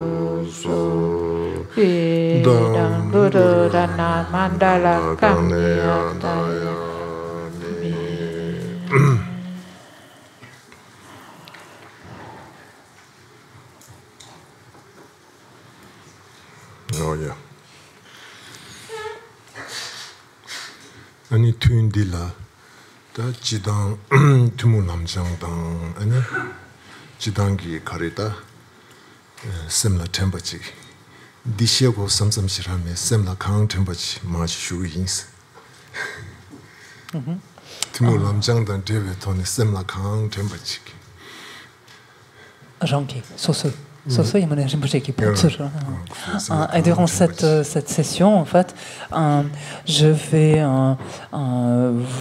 Idam Guru Dana Mandala Kamyataya. Oh yeah. Ani tuindila da jidang tumu namjang dang ani jidangi karita semla tembachi dishya go samsam shirame semla kang tembachi ma shu yins tumu namjang dang deve toni semla kang tembachi Jean-Qui, et durant cette session, en fait, je vais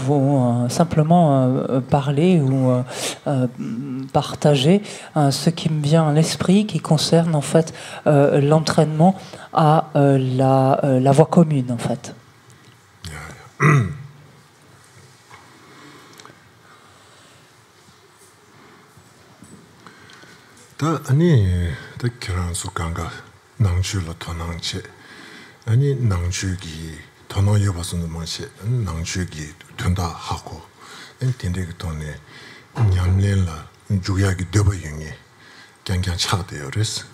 vous simplement parler ou partager ce qui me vient à l'esprit, qui concerne en fait l'entraînement à la voie commune, en fait. 다 아니 다 결혼수 강가 낭주로 도낭체 아니 낭주기 도낭 여바스는 뭐지 낭주기 된다 하고 엔텐데기 돈에 냠lela 주야기 되버용이 그냥 차대요 그래서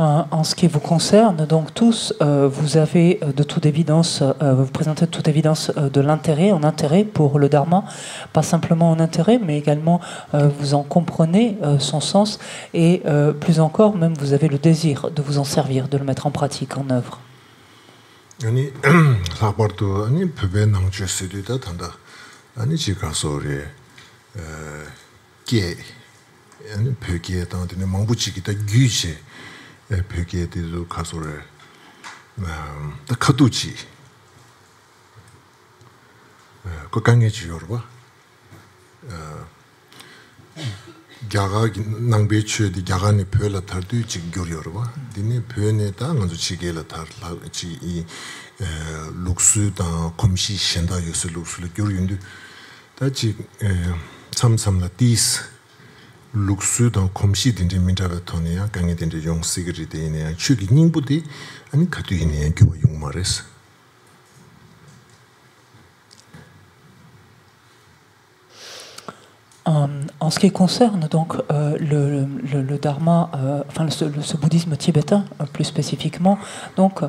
En ce qui vous concerne, donc tous, vous avez de toute évidence, vous présentez de toute évidence de l'intérêt, en intérêt pour le Dharma, pas simplement en intérêt, mais également vous en comprenez son sens et plus encore, même vous avez le désir de vous en servir, de le mettre en pratique, en œuvre. 아니 사버도 아니 배배낭 주스디다 단다 아니 지가소리 게 아니 벽에 당한테 망부치기다 규제 벽에 대해서 가소를 다 카두지 그 강에 지어봐 야가 낭배추디 야간에 표를 탈도 지금 교려봐 디네 표에다 먼저 지게를 탈지 이 룩스다 검시 신다 요소 룩스를 교류인데 다지 삼삼라 디스 룩스다 검시 된지 민자가 토네야 강에 된지 용식이 되네 추기 닝부디 아니 가두이네 교육 용말에서 En ce qui concerne donc le dharma, enfin ce bouddhisme tibétain plus spécifiquement, donc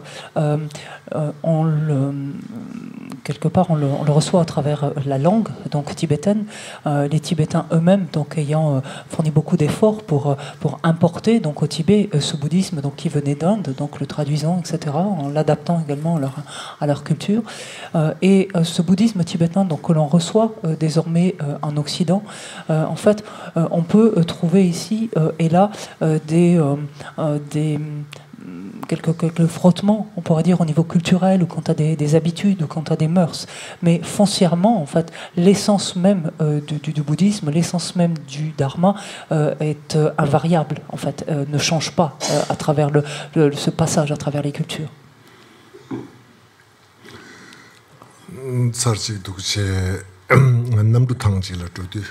quelque part on le reçoit à travers la langue donc tibétaine. Les Tibétains eux-mêmes donc ayant fourni beaucoup d'efforts pour importer donc au Tibet ce bouddhisme donc qui venait d'Inde, donc le traduisant etc. en l'adaptant également à leur culture. Et ce bouddhisme tibétain donc que l'on reçoit désormais en Occident. En fait, on peut trouver ici et là quelques frottements, on pourrait dire au niveau culturel ou quant à des habitudes ou quant à des mœurs. Mais foncièrement, en fait, l'essence même du bouddhisme, l'essence même du dharma est invariable, en fait, ne change pas à travers ce passage à travers les cultures. 남도 탕지를 두디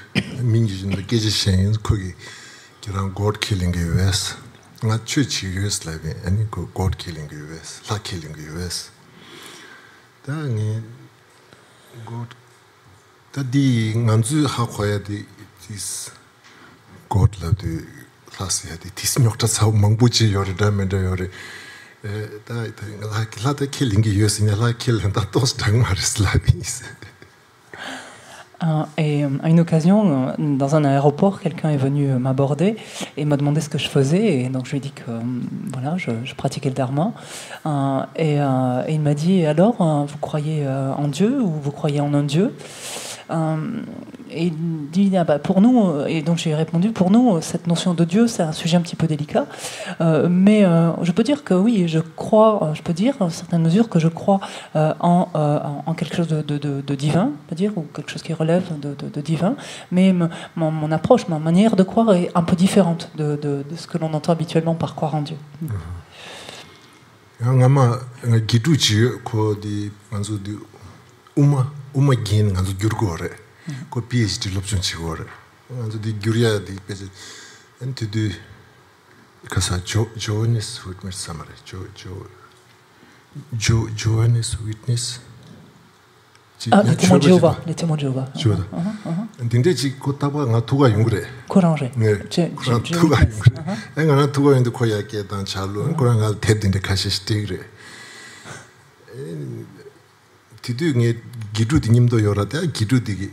민주주의 계제신 거기 그런 god killing US 나 추치 US 라비 아니 그 god killing US la killing US 다니 god 다디 남주 하고야디 this god 라디 클래스야디 this 녀터 사우 망부지 요르다면도 요르 다 라다 killing US 냐 la killing 다 도스 당마르스 라비스 Et à une occasion, dans un aéroport, quelqu'un est venu m'aborder et m'a demandé ce que je faisais. Et donc je lui ai dit que voilà, je pratiquais le dharma. Et il m'a dit alors, vous croyez en Dieu ou vous croyez en un Dieu? Et il dit pour nous, et donc j'ai répondu pour nous cette notion de Dieu c'est un sujet un petit peu délicat, mais je peux dire que oui, je peux dire dans certaines mesures que je crois en quelque chose de divin, on peut dire, ou quelque chose qui relève de divin, mais mon approche, ma manière de croire est un peu différente de ce que l'on entend habituellement par croire en Dieu. Uma gain nganzo gyurgore ko PhD lopchon chigore nganzo di gyurya di pese ente de 그래서 Jehovah's Witness 사마래. Jehovah's Witness. Les témoins de Jéhovah. Les témoins de Jéhovah. 근데 지금 그따가 나 두가 용그래. Coranger. 네. 두가 용그래. 내가 나 두가 있는데 거야게 단 잘로 그런 걸 대든데 가시시대 그래. 디두게 기루디님도 요라대 기루디기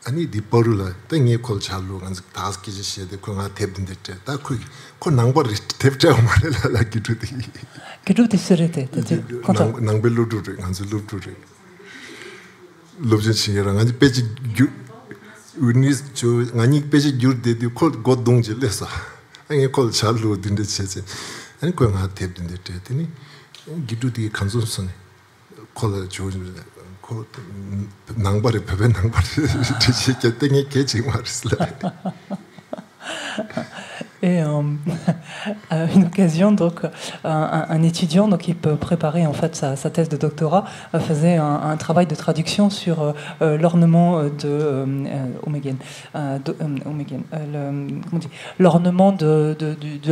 아니 디버르라 땡에 콜 잘로 간스 다스 기지시에 그가 대든데 딱그 낭버리 대자고 말라 기루디. 기루디 쓰레데. 낭벨루두르 간스 루두르. 롭진치랑 아니 빼지 우니스 저 아니 빼지 유르데디 콜 god동질레서 아니 콜 잘로 딘데 체체 아니 거가 탭딘데 때더니 기두디 간선선에 콜 조진 콜 낭바리 베베 낭바리 지시게 땡이 개지 말았어. Et à une occasion, donc, un étudiant donc, qui peut préparer en fait sa thèse de doctorat faisait un travail de traduction sur l'ornement de l'ornement de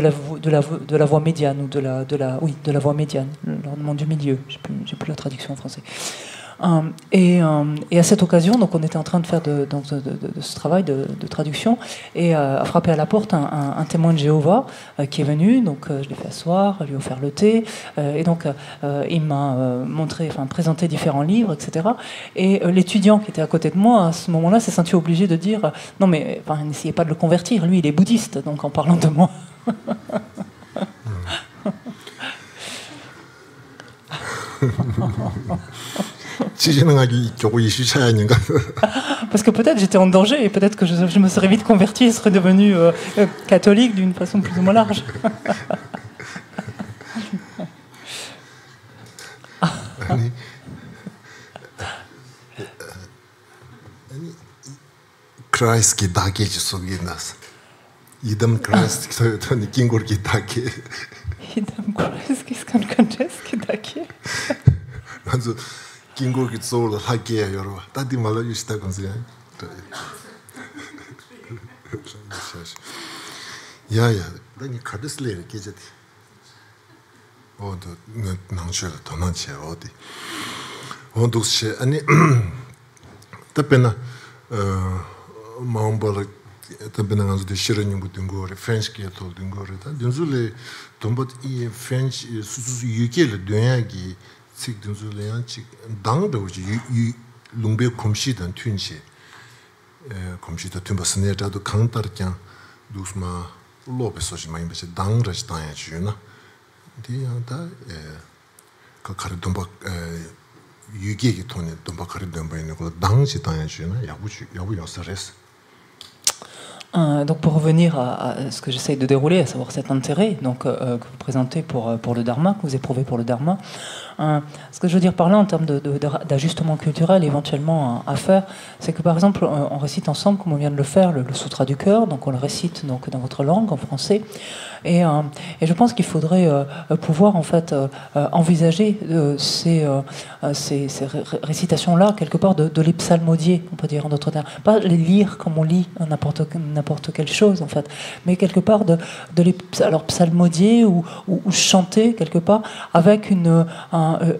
la voix médiane ou de la voix médiane, l'ornement du milieu. J'ai plus la traduction en français. Et à cette occasion, donc, on était en train de faire de ce travail de traduction et a frappé à la porte un témoin de Jéhovah qui est venu. Donc, je l'ai fait asseoir, lui offert le thé, et donc il m'a présenté différents livres, etc. Et l'étudiant qui était à côté de moi à ce moment-là s'est senti obligé de dire non mais n'essayez pas de le convertir, lui il est bouddhiste, donc en parlant de moi. Parce que peut-être j'étais en danger et peut-être que je me serais vite converti et serais devenu catholique d'une façon plus ou moins large. Christ qui dague je souviens. Idem Christ qui ne kingor qui dague. Idem Christ qui qui dague. Also 킹고기 소울 하게요 여러분. 다디 말로 유시다 건지. 야야, 너니 카드슬레 계제디. 어도 나셔 도난체 어디. 어도시 아니 답변아 마음벌 답변아 가지고 싫어님 붙은 거를 프렌치게 돌든 거를 다 연술에 돈봇 이 프렌치 수수 유게를 되야기 sikdunzuleyan chik dangda uji lungbe komshidan tunchi komshida tunba sinerjado kantarkyan dusma lobe soshi mayimbachi dangraj danya chiyuna di yangda ka kari dumba yugegi toni dumba kari dumba yini kula dangji danya chiyuna yabu yonsares. Donc pour revenir à ce que j'essaye de dérouler, à savoir cet intérêt donc, que vous présentez pour le Dharma, que vous éprouvez pour le Dharma, ce que je veux dire par là en termes d'ajustement culturel éventuellement à faire, c'est que par exemple on récite ensemble, comme on vient de le faire, le Sutra du cœur, donc on le récite donc, dans votre langue, en français, et je pense qu'il faudrait pouvoir en fait envisager ces récitations-là quelque part de les psalmodier, on peut dire en d'autres termes, pas les lire comme on lit n'importe quelle chose en fait, mais quelque part de les psalmodier ou chanter quelque part avec une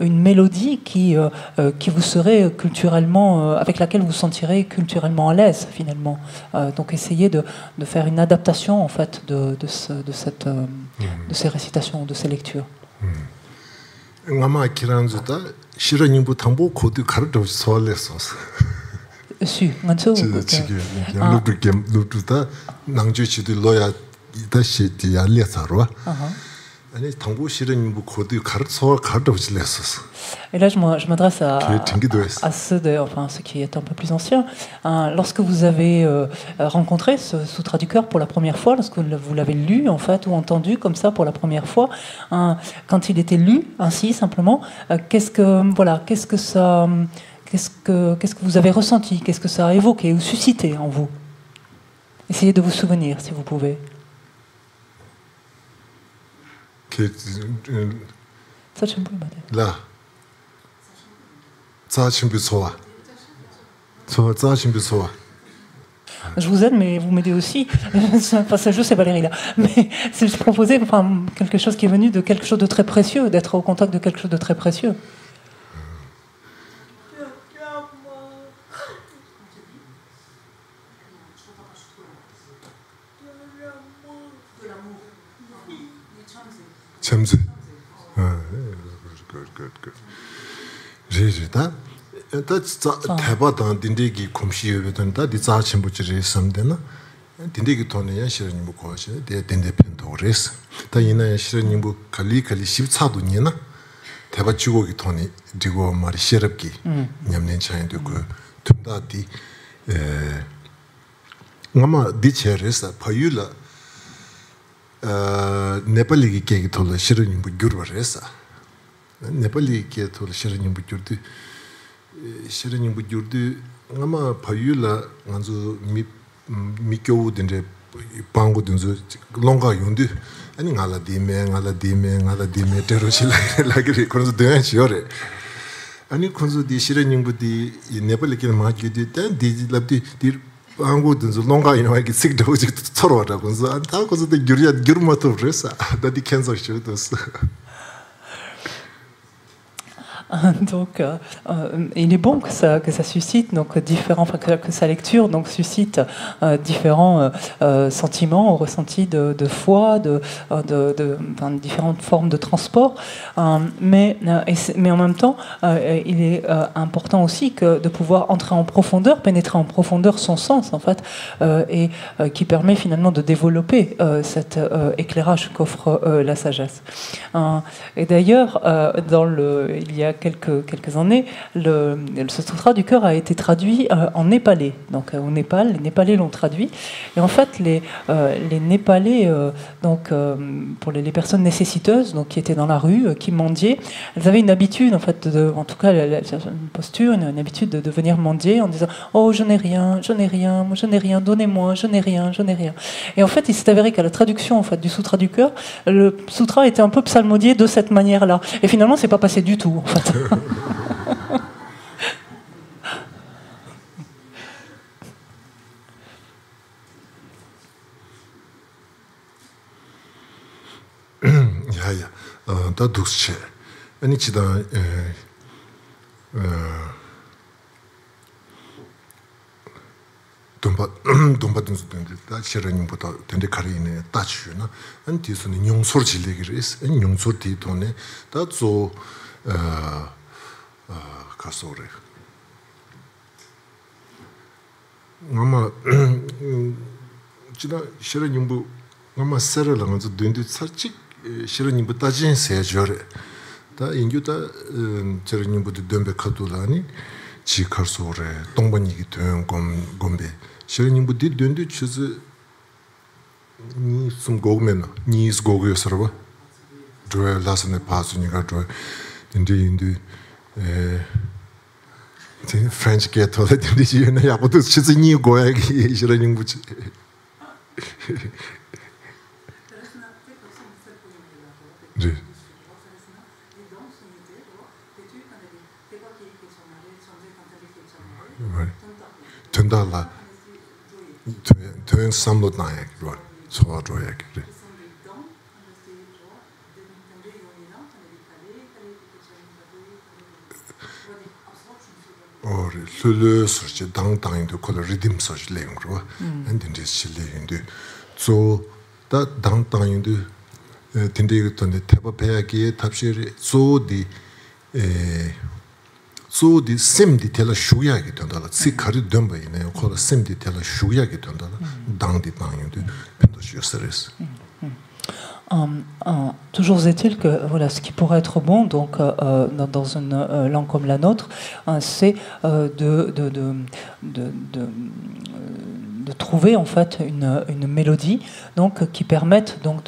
mélodie qui vous serait culturellement, avec laquelle vous vous sentirez culturellement à l'aise finalement. Donc essayer de faire une adaptation en fait de ces récitations, de ces lectures. Et là, je m'adresse à ceux qui étaient un peu plus anciens. Lorsque vous avez rencontré ce Sutra du cœur pour la première fois, lorsque vous l'avez lu en fait ou entendu comme ça pour la première fois, quand il était lu ainsi simplement, qu'est-ce que vous avez ressenti, qu'est-ce que ça a évoqué ou suscité en vous? Essayez de vous souvenir si vous pouvez. Là. Je vous aide, mais vous m'aidez aussi. Enfin, ce jeu, c'est Valérie là. Mais je proposais quelque chose qui est venu de quelque chose de très précieux, d'être au contact de quelque chose de très précieux. 참새. good. 제제다. 다 대바단 딘데기 콤시여베던 다 디자 첨부지리 섬데나. 딘데기 돈이야 실은 뭐 거시. 데 딘데편도 그랬어. 다 이나야 실은 뭐 칼리 14도 니나. 대바 주고기 돈이 디고 말이 시럽기. 냠낸 차인도 그 tum다디 아마 디체레스 파율라 네팔리 계기 돌 실은 뭐 규르버레스 네팔리 계기 돌 실은 뭐 규르드 실은 뭐 규르드 아마 파율라 간주 미교우든데 방고든지 롱가 용드 아니 알아디메 테로실라 라그리 그래서 대한시오레 아니 그래서 디 실은 부디 네팔리 계기 마기디 디 랍디 디 방고든지 롱가 이나게 식도지 서로라 그래서 다 그래서 디 규르마토 그래서 다디 캔서 쇼도스 Donc, il est bon que ça suscite donc différents, que sa lecture donc suscite différents sentiments, ressentis de foi, de différentes formes de transport. Mais en même temps, il est important aussi de pouvoir entrer en profondeur, pénétrer en profondeur son sens en fait, et qui permet finalement de développer cet éclairage qu'offre la sagesse. Et d'ailleurs, il y a quelques années, le Sutra du cœur a été traduit en népalais. Donc au Népal, les Népalais l'ont traduit. Et en fait, les Népalais, pour les personnes nécessiteuses, donc qui étaient dans la rue, qui mendiaient, elles avaient une habitude, en fait, en tout cas, une posture, une habitude de venir mendier en disant « Oh, je n'ai rien, donnez-moi, je n'ai rien. » Et en fait, il s'est avéré qu'à la traduction en fait, du Sutra du cœur, le Sutra était un peu psalmodié de cette manière-là. Et finalement, c'est pas passé du tout, en fait. 야야 다 독체 아니 지다 돈받은 수든지 다 실현님보다 된데 가리네 따주나 안 뒤에서는 용소를 질리기를 했어 용소 뒤돈에 다조 가소래 아마 지다 실현님부 아마 세르랑서 된데 살짝 실현님부 따진 세저래 다 인규다 실현님부도 된배 카도라니 지카소래 동반이기 된 곰be 실현님부디 된데 추즈 니 숨고면 니스 고고여서봐 저 라스네 파스니가 저 인데 French get all that in the year, but it's a new go. He's running with Tundala to some lot naik, so I draw it. Or le search down to call a rhythm search laying, and then this chili into so that down into Tindig on the Tabapagi, Tapshiri, so the same detail Shuyagi Tondala, Sikari Dumba in a call a same detail Shuyagi Tondala, down the down into Pentos. Toujours est-il que voilà, ce qui pourrait être bon donc, dans une langue comme la nôtre, c'est de trouver en fait une mélodie donc, qui permette donc,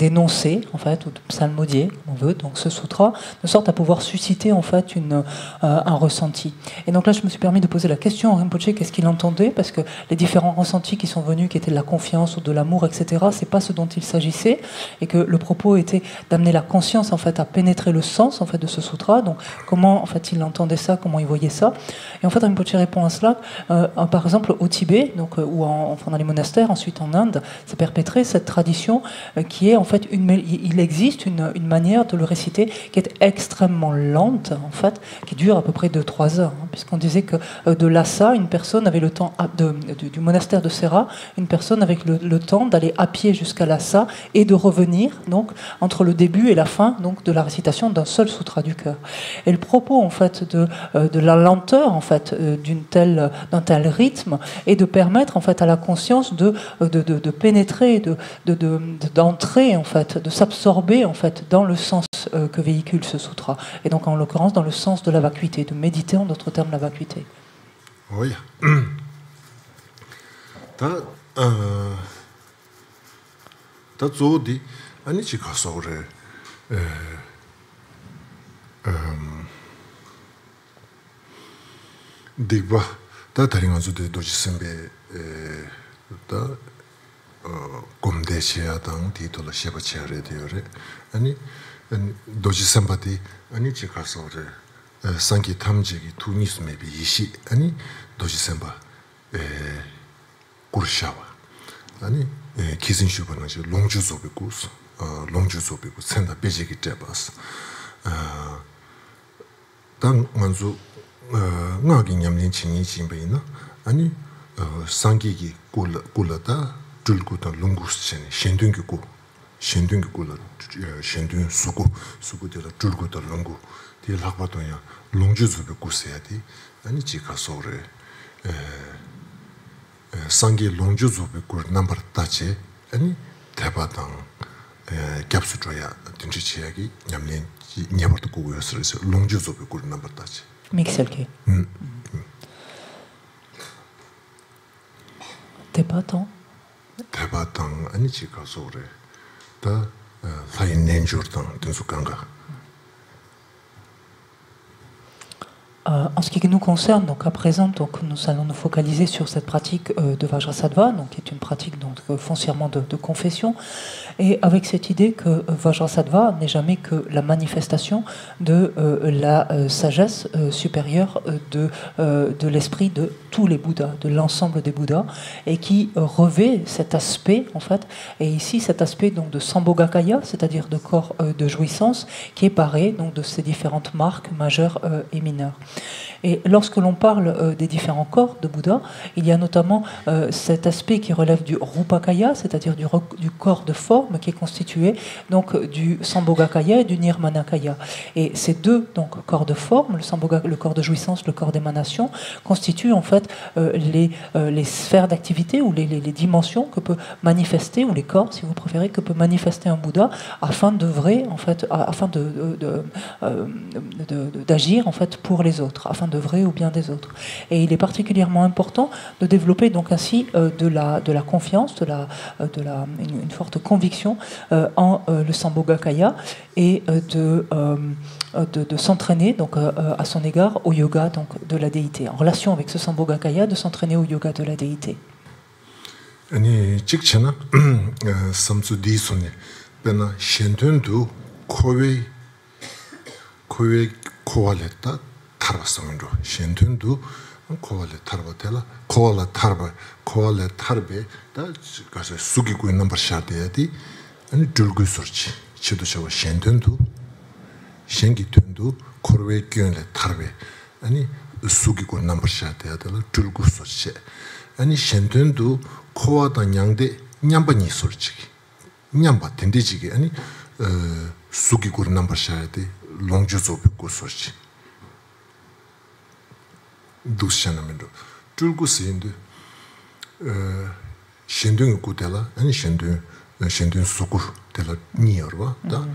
d'énoncés, en fait, ou de psalmodiés, comme on veut, donc ce sutra, de sorte à pouvoir susciter en fait un ressenti. Et donc là, je me suis permis de poser la question à Rinpoche, qu'est-ce qu'il entendait, parce que les différents ressentis qui sont venus, qui étaient de la confiance ou de l'amour, etc., c'est pas ce dont il s'agissait, et que le propos était d'amener la conscience en fait à pénétrer le sens en fait de ce sutra. Donc comment en fait il entendait ça, comment il voyait ça. Et en fait, Rinpoche répond à cela, par exemple au Tibet, donc ou dans les monastères, ensuite en Inde, s'est perpétrée cette tradition qui est en fait il existe une manière de le réciter qui est extrêmement lente en fait, qui dure à peu près 2-3 heures, hein, puisqu'on disait que de Lhasa, une personne avait le temps du monastère de Sera, une personne avait le temps d'aller à pied jusqu'à Lhasa et de revenir donc entre le début et la fin donc de la récitation d'un seul sutra du cœur. Et le propos en fait de la lenteur en fait d'un tel rythme est de permettre en fait à la conscience de pénétrer, d'entrer en fait, de s'absorber en fait dans le sens que véhicule ce sutra, et donc en l'occurrence dans le sens de la vacuité, de méditer en d'autres termes la vacuité. Oui. Ta zodi ani chika sore digba ta taringa zude doji sembe ta gomde shea dang di tola sheba chea re deyore ani doji semba di ani chika sore sangi tamjegi tu nisu mebi ishi ani doji semba kurshawa ani kisin shuba naji longju zobe kus senda bejegi tebas dan manzu ngagi nyamlin chingi chimbe ina ani sangi gi kula ta julgu ta lungus chene shendungi kula shendun suku de la julgu ta lungu di lakba to ya longju zobe kusya di ani chika sore sangi longju zobe kur number tache ani tebadang gyapsu choya dinchi chiyagi nyamlin nyabartu kuguyo sirisi longju zobe kur number tache Mixelke. Tebadang ani chika sore ta lai nenjur tang dinsu ganga. En ce qui nous concerne, donc à présent, donc nous allons nous focaliser sur cette pratique de Vajrasattva, donc qui est une pratique donc foncièrement de confession, et avec cette idée que Vajrasattva n'est jamais que la manifestation de la sagesse supérieure de l'esprit de tous les Bouddhas, de l'ensemble des Bouddhas, et qui revêt cet aspect en fait, et ici cet aspect donc de Sambhogakaya, c'est-à-dire de corps de jouissance, qui est paré donc de ces différentes marques majeures et mineures. Et lorsque l'on parle des différents corps de Bouddha, il y a notamment cet aspect qui relève du Rupakaya, c'est-à-dire du corps de forme qui est constitué donc du Sambhogakaya et du Nirmanakaya. Et ces deux donc corps de forme, le corps de jouissance, le corps d'émanation, constituent en fait les sphères d'activité ou les dimensions que peut manifester, ou les corps si vous préférez, que peut manifester un Bouddha afin d'œuvrer en fait, afin d'agir en fait pour les autres, afin d'œuvrer au bien des autres. Et il est particulièrement important de développer donc ainsi de la confiance, une forte conviction en le Sambhogakaya, et de s'entraîner donc à son égard au yoga donc de la déité, en relation avec ce Sambhogakaya, de s'entraîner au yoga de la déité. 아니 직전에 삼수 디손에 배나 셴튼도 코웨 코알레타 타르바스민로 셴튼도 코알레 타르바텔라 코알레 타르베 다 가서 수기고 있는 버샤데야디 아니 줄고 서치 치도셔 셴튼도 셴기튼도 코웨 견레 타르베 아니 수기고 있는 버샤데야들 줄고 서치 아니 셴튼도 코와다 냥데 냠바니 솔직히 냠바 텐데지게 아니 수기고 넘버샤데 롱주조베고 소치 두샤나면도 줄고스인데 신둥이 고텔라 아니 신둥 수고 텔라 니어와 다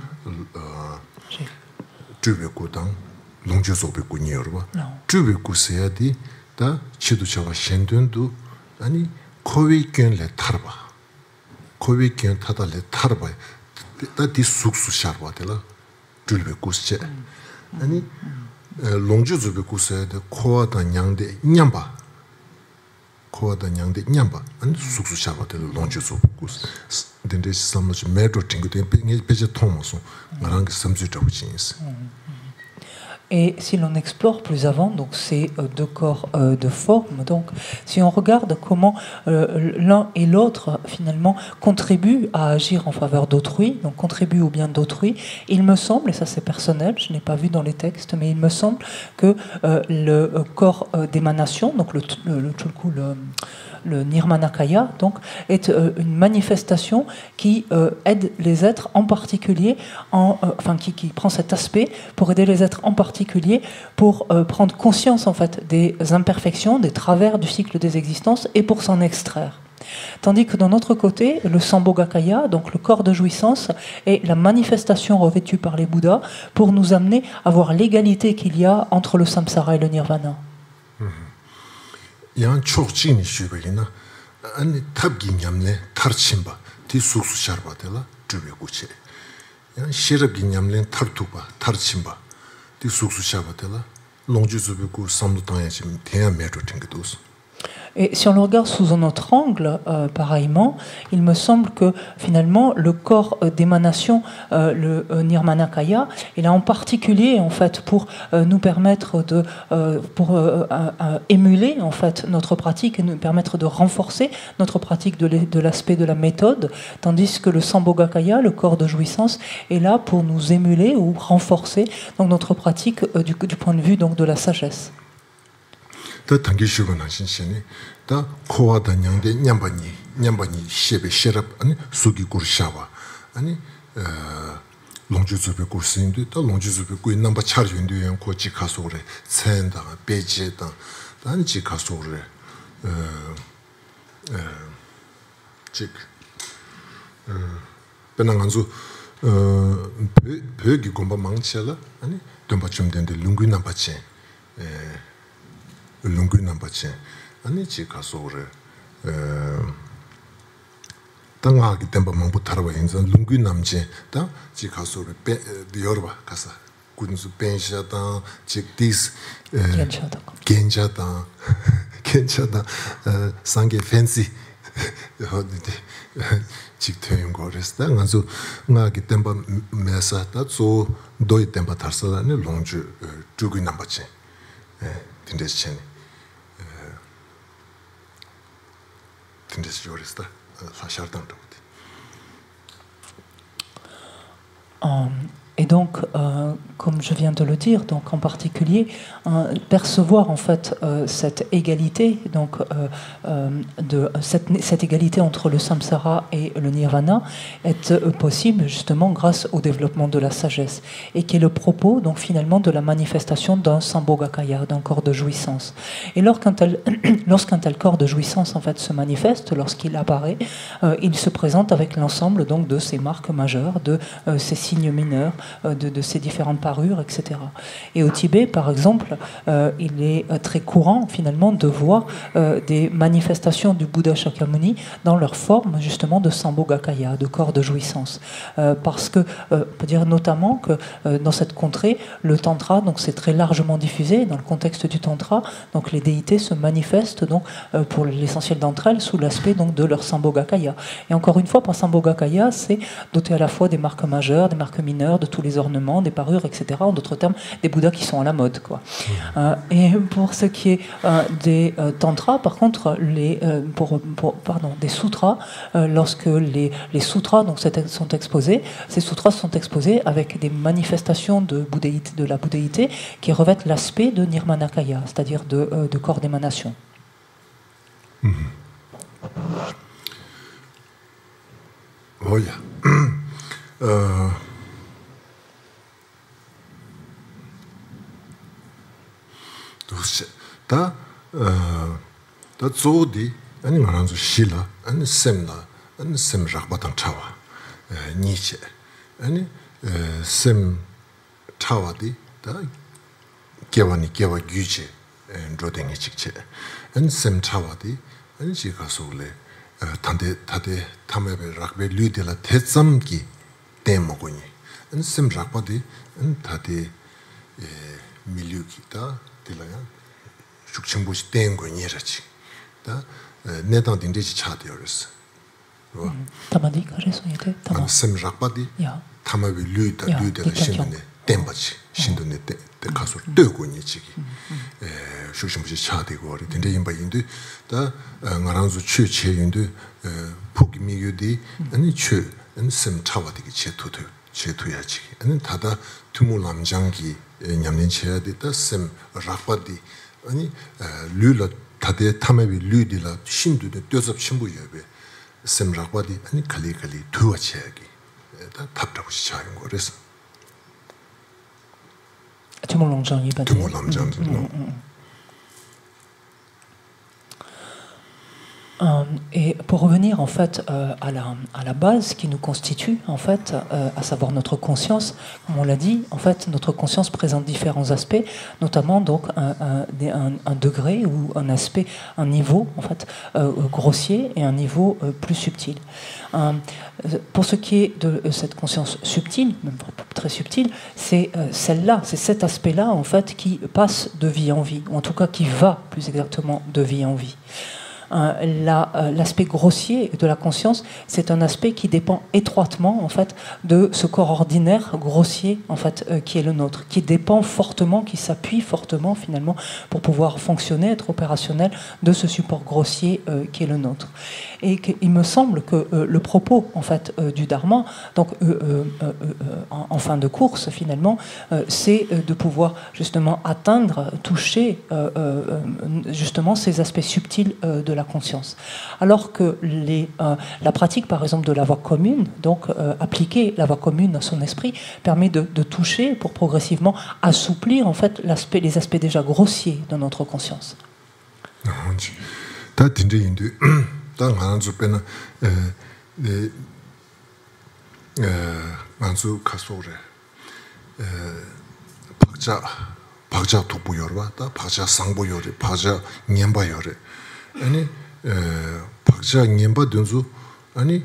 주베고당 롱주조베고 니어와 주베고세야디 다 치도차와 신둥도 아니 코위견레 타르바 코위견 타달레 타르바 다 숙수 샤르바텔라 줄베 고스체 아니 롱주즈베 고스에데 코아다 냥데 냠바 코아다 냥데 냠바 아니 숙수 샤르바텔라 롱주즈베 고스 덴데 삼무지 메트로 팅고데 베제 통모소 나랑게 삼주자고 진스. Et si l'on explore plus avant, donc ces deux corps de forme, donc si on regarde comment l'un et l'autre finalement contribuent à agir en faveur d'autrui, donc contribuent au bien d'autrui, il me semble, et ça c'est personnel, je n'ai pas vu dans les textes, mais il me semble que le corps d'émanation, donc le Chulku, le Nirmanakaya, donc, est une manifestation qui aide les êtres en particulier, qui prend cet aspect pour aider les êtres en particulier pour prendre conscience en fait des imperfections, des travers du cycle des existences et pour s'en extraire. Tandis que d'un autre côté, le Sambhogakaya, donc le corps de jouissance, est la manifestation revêtue par les Bouddhas pour nous amener à voir l'égalité qu'il y a entre le samsara et le nirvana. 양 촉진이 쉬베기나 아니 탑기 냠네 타르침바 디 숙수 샤르바텔라 주베고체 양 시럽기 냠네 타르투바 타르침바 디 숙수 샤르바텔라 롱주즈베고 삼도탄야지 대야 메로 팅게도스. Et si on le regarde sous un autre angle, pareillement, il me semble que finalement le corps d'émanation, le Nirmanakaya, il a en particulier en fait pour nous permettre de, émuler en fait notre pratique et nous permettre de renforcer notre pratique de l'aspect de la méthode, tandis que le Sambhogakaya, le corps de jouissance, est là pour nous émuler ou renforcer donc notre pratique du point de vue donc de la sagesse. 다 당기슈가 나신시니 다 코와다 냥데 냠바니 셰베 셰랍 아니 수기 구르샤와 아니 롱주즈베 구르스인데 다 롱주즈베 구이 넘바 차르윈데 연 코치 카소레 첸다 베제다 단지 카소레 직 베낭안주 베기 곰바 망치라 아니 덤바 좀 된데 룽귀 남바체 룽귀 남바체 아니 지 가소레 땅하기 덤바 망부 타라와 인자 룽귀 남제 다지 가소레 베 디어바 가사 군수 벤샤다 직디스 겐자다 상게 팬시 어디데 직태용 거랬다. 그래서 나기 템바 메사다 조 도이 템바 타르살라네 롱주 주기 남바체. 딘데스체니. 딘데스 요리스다. 사샤르탄도. Et donc, comme je viens de le dire, donc en particulier, percevoir en fait cette égalité, donc cette égalité entre le samsara et le nirvana est possible justement grâce au développement de la sagesse, et qui est le propos donc finalement de la manifestation d'un sambhogakaya, d'un corps de jouissance. Et lorsqu'un tel corps de jouissance en fait se manifeste, lorsqu'il apparaît, il se présente avec l'ensemble donc de ses marques majeures, de ses signes mineurs, de ces différentes parures, etc. Et au Tibet, par exemple, il est très courant, finalement, de voir des manifestations du Bouddha Shakyamuni dans leur forme, justement, de Sambhogakaya, de corps de jouissance. Parce que, on peut dire notamment que dans cette contrée, le Tantra, donc, c'est très largement diffusé. Dans le contexte du Tantra, donc, les déités se manifestent, donc, pour l'essentiel d'entre elles, sous l'aspect, donc, de leur Sambhogakaya. Et encore une fois, par Sambhogakaya, c'est doté à la fois des marques majeures, des marques mineures, de tous les ornements, des parures, etc. En d'autres termes, des Bouddhas qui sont à la mode, quoi. Et pour ce qui est des tantras, par contre, des sutras, lorsque les sutras donc, sont exposés, ces sutras sont exposés avec des manifestations de la bouddhéité qui revêtent l'aspect de Nirmanakaya, c'est-à-dire de corps d'émanation. Voilà. 다 조디 아니 말한서 실라 아니 셈나 아니 셈 작바당 차와 니체 아니 셈 차와디 다 개와니 개와 규제 로댕이 직체 아니 셈 차와디 아니 지가솔레 탄데 타메베 락베 류데라 대zam기 땡 먹으니 은 셈작바디 은 다데 밀류기다 들어야 숙청부시 땡 거니라지 다 내당 딘데지 차되어졌어 T'as dit que j'ai souhaité. 안 셈작바디 야. 타마비 류다 야, 류다 기타 신도네 땡바지 신도네 때 가서 뜨고니 지기 숙청부시 차되고 어리 딘데 임바인데 다 나랑주 취체인데 북미유디 아니 취는 셈 차와디기 제토도 제토야지 아니 다다 투무 남장기 냠낸 쳐야 됐다 셈 라파디 아니 류라 다데 타마비 류디라 신도네 떼섭 신부여베 셈 라파디 아니 칼리칼리 투와치야기 다 답답고 시작한 거래서 투무 남장이 받. 투무 남장 Et pour revenir en fait à la base qui nous constitue en fait, à savoir notre conscience, comme on l'a dit, en fait notre conscience présente différents aspects, notamment donc un degré ou un aspect, un niveau en fait grossier et un niveau plus subtil. Pour ce qui est de cette conscience subtile, même très subtile, c'est celle-là, c'est cet aspect-là en fait qui passe de vie en vie, ou en tout cas qui va plus exactement de vie en vie. L'aspect grossier de la conscience, c'est un aspect qui dépend étroitement en fait de ce corps ordinaire grossier en fait qui est le nôtre, qui dépend fortement, qui s'appuie fortement finalement pour pouvoir fonctionner, être opérationnel de ce support grossier qui est le nôtre. Et il me semble que le propos en fait du Dharma, donc en fin de course finalement, c'est de pouvoir justement atteindre, toucher justement ces aspects subtils de la conscience. Alors que la pratique, par exemple, de la voie commune, donc appliquer la voie commune à son esprit, permet de toucher pour progressivement assouplir en fait les aspects déjà grossiers de notre conscience. 아니 박자 냠바 dunzu 아니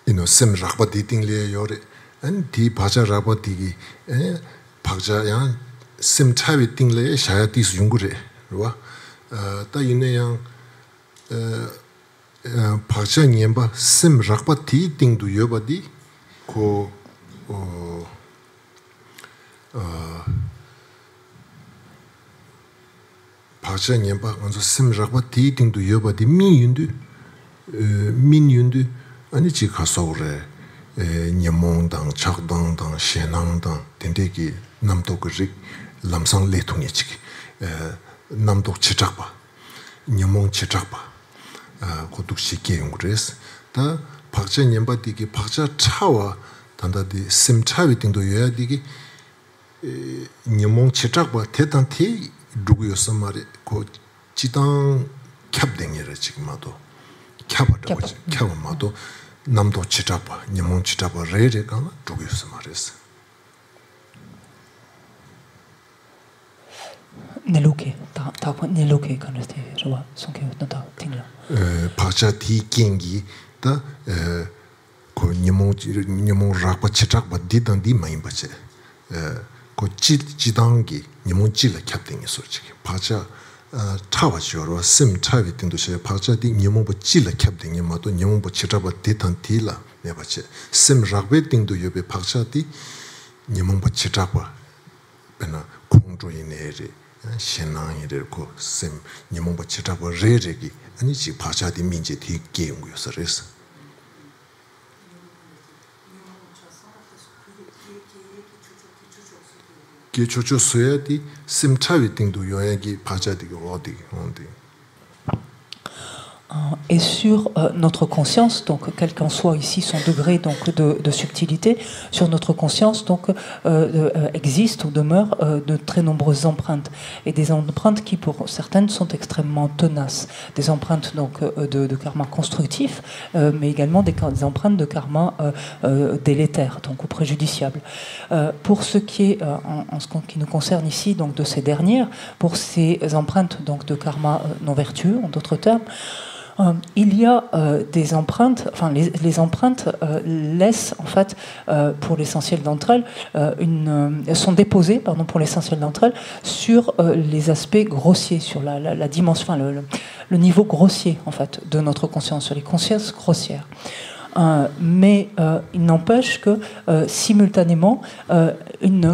이노 셈 라바 디팅레 요레 아니 디 박자 라바 디기 박자야 셈 차비 팅레 샤야 디스 용구레 로와 다 이네양 박자 냠바 셈 라바 디 팅두 요바디 고 박자 냠바 먼저 셈 라바 디 팅두 요바디 민윤두 아니 지 가서래 냠몽당 착당당 셴낭당 덴데기 남도그릭 람상 레통이지 남도 치작바 냠몽 치작바 고독시게 용그레스 다 박자 냠바디기 박자 차와 단다디 셈 차위 팅도 요야디기 냠몽 치작바 대단티 누구였어 말이 고 지당 캡댕이래 지금 마도 캡하다고 캡마도 남도 치잡아 녀몽 치잡아 레레가 누구였어 말했어 Neloke ta neloke quand j'étais je vois son que nota tingla 박자 디경기 다고 녀몽 라바 치잡아 디단디 많이 받지 고 지당기 녀몽 찔라 캡댕이 소지기 박자 차와시오로 심 차비 띵도시 박자디 녀몽보 찔라 캡딩이 마도 녀몽보 치라바 데탄티라 내바체 심 라베 띵도 요베 박자디 녀몽보 치라바 베나 공조이네리 신앙이르고 심 녀몽보 치라바 레레기 아니지 박자디 민제 디 게임고서레스 기초초 소야디 심차위 띵도 요야기 바자디가 어디 Et sur notre conscience, donc quel qu'en soit ici son degré donc de subtilité, sur notre conscience donc existent ou demeurent de très nombreuses empreintes et des empreintes qui pour certaines sont extrêmement tenaces, des empreintes donc de karma constructif, mais également des empreintes de karma délétères donc ou préjudiciables. Pour ce qui est en ce qui nous concerne ici donc de ces dernières, pour ces empreintes donc de karma non vertueux en d'autres termes. il y a des empreintes, enfin les empreintes laissent en fait, pour l'essentiel d'entre elles, sont déposées, pardon, pour l'essentiel d'entre elles, sur les aspects grossiers, sur la dimension, enfin, le niveau grossier en fait de notre conscience, sur les consciences grossières. Mais il n'empêche que simultanément, il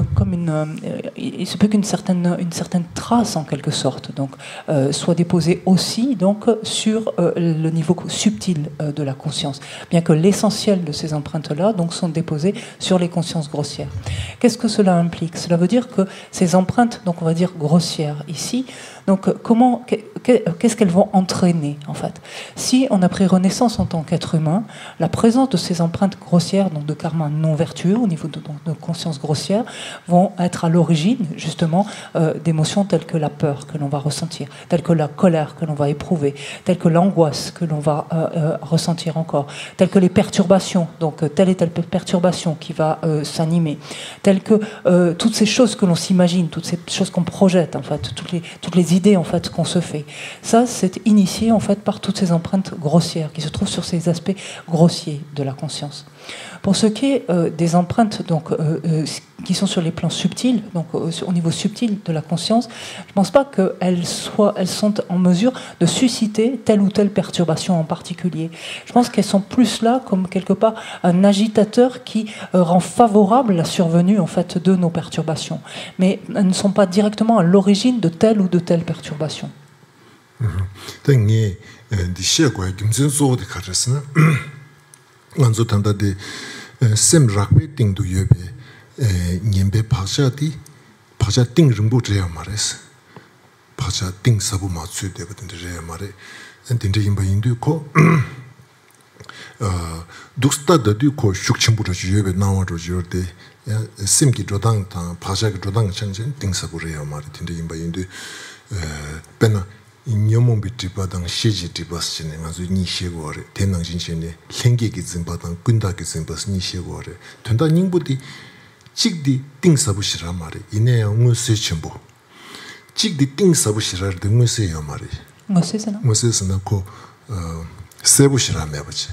se peut qu'une certaine trace en quelque sorte donc, soit déposée aussi donc, sur le niveau subtil de la conscience, bien que l'essentiel de ces empreintes-là donc, sont déposées sur les consciences grossières. Qu'est-ce que cela implique? Cela veut dire que ces empreintes, donc on va dire grossières ici, donc qu'est-ce qu'elles vont entraîner en fait? Si on a pris renaissance en tant qu'être humain, la présence de ces empreintes grossières, donc de karma non vertueux au niveau de conscience grossière, vont être à l'origine justement d'émotions telles que la peur que l'on va ressentir, telles que la colère que l'on va éprouver, telles que l'angoisse que l'on va ressentir encore, telles que les perturbations, donc telle et telle perturbation qui va s'animer, telles que toutes ces choses que l'on s'imagine, toutes ces choses qu'on projette en fait, toutes les idées en fait qu'on se fait. Ça, c'est initié en fait par toutes ces empreintes grossières qui se trouvent sur ces aspects grossiers de la conscience. Pour ce qui est des empreintes donc, qui sont sur les plans subtils, donc au niveau subtil de la conscience, je ne pense pas qu'elles sont en mesure de susciter telle ou telle perturbation en particulier. Je pense qu'elles sont plus là comme quelque part un agitateur qui rend favorable la survenue en fait de nos perturbations. Mais elles ne sont pas directement à l'origine de telle ou de telle perturbation. Anzo tanda de sem rakbe ting du yebe nyembe pacha ting rimbo reya mares pacha ting sabu matsu de batin reya mare and yimba indu ko duksta da du ko shukchimbu ro yebe nawa ro jorde sem ki rodang ta pacha ki rodang chanjen ting sabu reya mare tinde yimba indu pena 인여몽 비트바당 시지 디바스네 가서 니시고래 대낭진신에 생계기 증바당 군다기 증바스 니시고래 된다 닝부디 찍디 띵사부시라 말이 이내 응무스 첨부 찍디 띵사부시라 등무스요 말이 무스스나 고 세부시라 매버지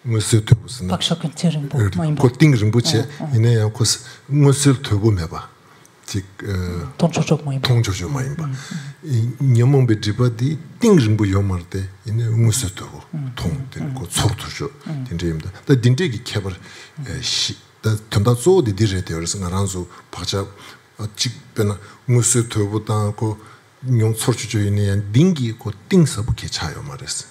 무스 투부스나 박샤근 찌른보 고 띵릉부치 이내 고 무스 투부 매봐 통조조 마임바 녀몽 베지바디 띵진부 요마르데 이네 무스토 통되고 소르투죠 딘데입니다. 다 딘데기 캐버 다 탐다소디 디제테어스 나란소 파자 직변 무스토보다고 용 소르투조이네 딩기 고 띵서부케 차요 말했어.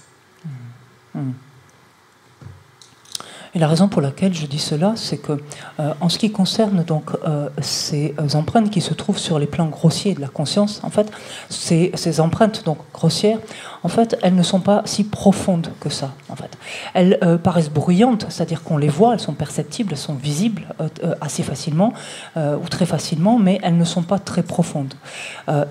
Et la raison pour laquelle je dis cela, c'est que, en ce qui concerne donc ces empreintes qui se trouvent sur les plans grossiers de la conscience, en fait, ces empreintes donc grossières, en fait, elles ne sont pas si profondes que ça. En fait, elles paraissent bruyantes, c'est-à-dire qu'on les voit, elles sont perceptibles, elles sont visibles assez facilement ou très facilement, mais elles ne sont pas très profondes.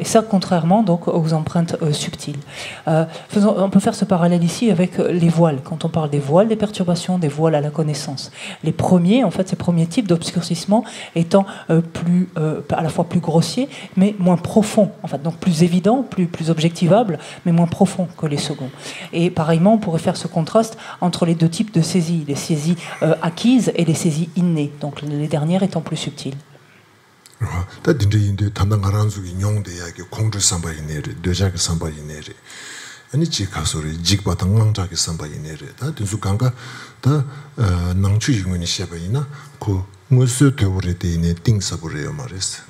Et ça, contrairement donc aux empreintes subtiles. On peut faire ce parallèle ici avec les voiles. Quand on parle des voiles, des perturbations, des voiles à la connaissance. Les premiers, en fait, ces premiers types d'obscurcissement étant à la fois plus grossiers, mais moins profonds, en fait, donc plus évidents, plus objectivables, mais moins profonds que les seconds. Et pareillement, on pourrait faire ce contraste entre les deux types de saisies, les saisies acquises et les saisies innées, donc les dernières étant plus subtiles. 아니 지가소리 직바당왕자기 삼바이네레 다 된수강가 다 낭추 유문이 셔바이나 그 무슨 되오레데네 띵사부레요 말했어.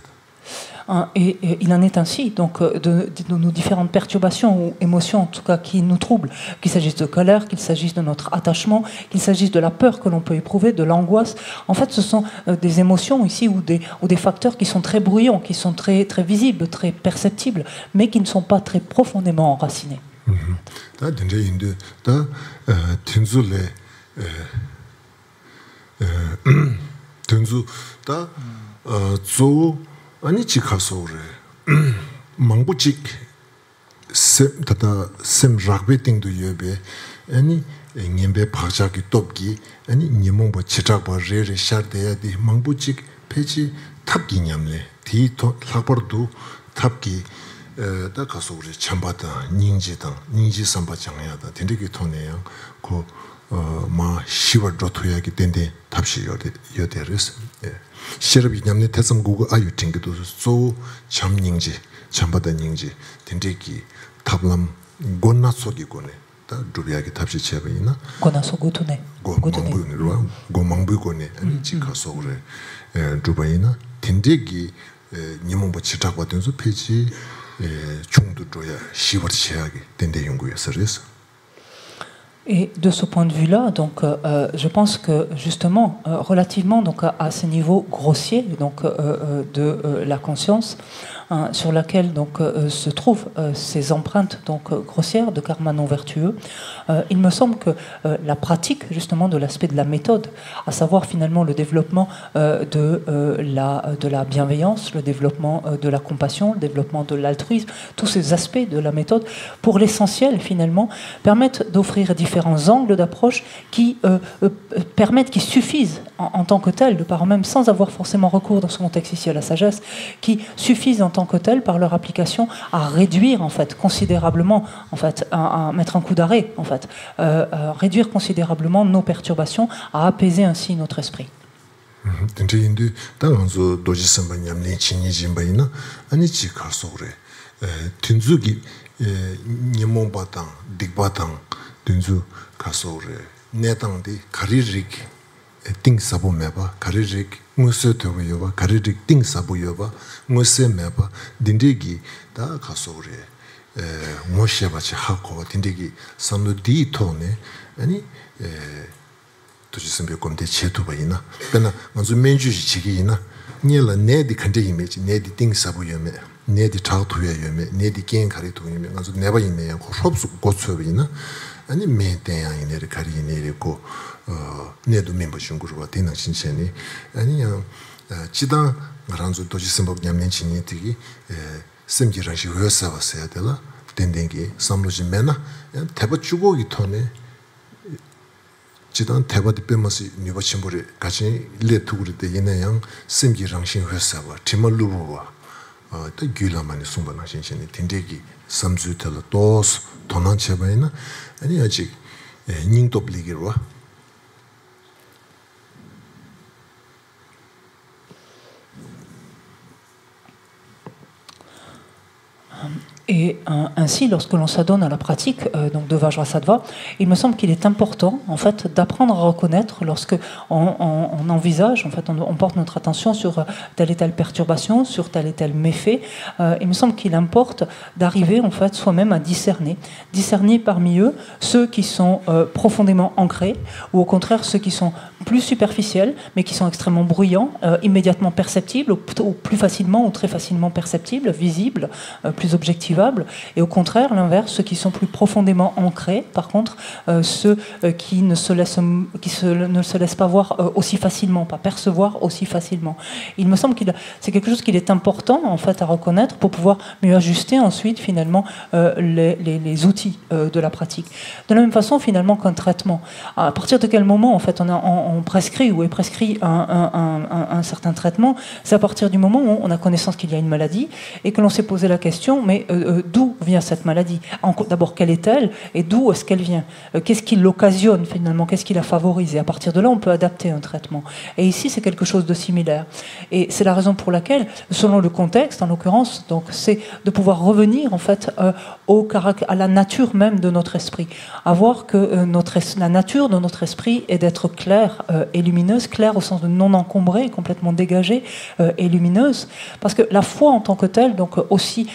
Et il en est ainsi donc de nos différentes perturbations ou émotions en tout cas qui nous troublent, qu'il s'agisse de colère, qu'il s'agisse de notre attachement, qu'il s'agisse de la peur que l'on peut éprouver, de l'angoisse. En fait, ce sont des émotions ici ou des facteurs qui sont très bruyants, qui sont très visibles, très perceptibles, mais qui ne sont pas très profondément enracinés. 다 된제 인도 다 텐줄레 텐주 다조 아니 지카소레 망부직 셈 다다 셈 락베팅도 예베 아니 녜베 파자기 톱기 아니 녜몽보 치작바 레레 샤르데야디 망부직 페지 탑기 냠레 디토 락버도 탑기 다 가서 우리 참바다 닝지 삼바 장야다 된데기 토네요 마 시월 로토야기 된데 답시 여대르스 시럽이 냠네 대성국의 아유 ting도 소 참닝지 참바다 닝지 된데기 탑람 곤나 속이고네 다 두비야기 답시 제베이나 곤나 속고토네 고망부고네 아니 지가서 그래 두바이나 된데기 니몽보 치탁받은서 페이지 중도줘야 시월 제약이 된데 연구에서래서. Et de ce point de vue-là, donc, je pense que justement, relativement donc, à ce niveau grossier donc, de la conscience, sur laquelle donc, se trouvent ces empreintes donc, grossières de karma non vertueux, il me semble que la pratique justement de l'aspect de la méthode, à savoir finalement le développement de la bienveillance, le développement de la compassion, le développement de l'altruisme, tous ces aspects de la méthode, pour l'essentiel finalement, permettent d'offrir différents angles d'approche qui permettent, qui suffisent en tant que tels, de par eux-mêmes, sans avoir forcément recours dans ce contexte ici à la sagesse, qui suffisent en tant que tels, par leur application, à réduire en fait considérablement, en fait, à mettre un coup d'arrêt, en fait, à réduire considérablement nos perturbations, à apaiser ainsi notre esprit. dunzu kasore netangdi karirik ting sabu meba karirik nguse tobo yoba karirik ting sabu yoba nguse meba dindegi da kasore ngosheba chi hako dindegi samno di tone ani tujisembe komde chetuba ina bena manzu menju chigi ina nyela nedi kande image nedi ting sabu yome nedi tautuya yome nedi gen kari to yome manzu neba ime ko shopsu gotsobe ina 아니 메테야이네를 가리네리고 내도 멤버 중국으로 되는 신체니 아니야 지단 말한서 도지선법 냠nen치니 되기 심지랑시 회사 왔어야 되라 된den기 삼로지 메나 대버 주고기 토네 지단 대버디 빼면서 니버침불이 같이 레투그리 때 얘네양 심지랑시 회사와 팀을루와 또 귤라만이 숨바나 신체니 된den기 삼주텔 도스 도난 제바이나 아니 아직 닝도블리기로 Et ainsi, lorsque l'on s'adonne à la pratique donc de Vajrasattva, il me semble qu'il est important en fait d'apprendre à reconnaître lorsque on envisage, en fait, on porte notre attention sur telle et telle perturbation, sur tel et tel méfait. Il me semble qu'il importe d'arriver en fait soi-même à discerner parmi eux ceux qui sont profondément ancrés ou au contraire ceux qui sont plus superficiels mais qui sont extrêmement bruyants, immédiatement perceptibles ou plus facilement ou très facilement perceptibles, visibles, plus objectivables, et au contraire l'inverse, ceux qui sont plus profondément ancrés, par contre ceux qui ne se laissent pas voir aussi facilement, pas percevoir aussi facilement. Il me semble que c'est quelque chose qu'il est important en fait à reconnaître pour pouvoir mieux ajuster ensuite finalement les outils de la pratique. De la même façon finalement qu'un traitement. À partir de quel moment en fait on prescrit ou est prescrit un certain traitement, c'est à partir du moment où on a connaissance qu'il y a une maladie et que l'on s'est posé la question, mais d'où vient cette maladie? D'abord, quelle est-elle et d'où est-ce qu'elle vient? Qu'est-ce qui l'occasionne finalement? Qu'est-ce qui la favorise? Et à partir de là, on peut adapter un traitement. Et ici, c'est quelque chose de similaire. Et c'est la raison pour laquelle, selon le contexte, en l'occurrence, donc, c'est de pouvoir revenir en fait à la nature même de notre esprit, à voir que la nature de notre esprit est d'être claire et lumineuse, claire au sens de non encombrée, complètement dégagée et lumineuse, parce que la foi en tant que telle, donc aussi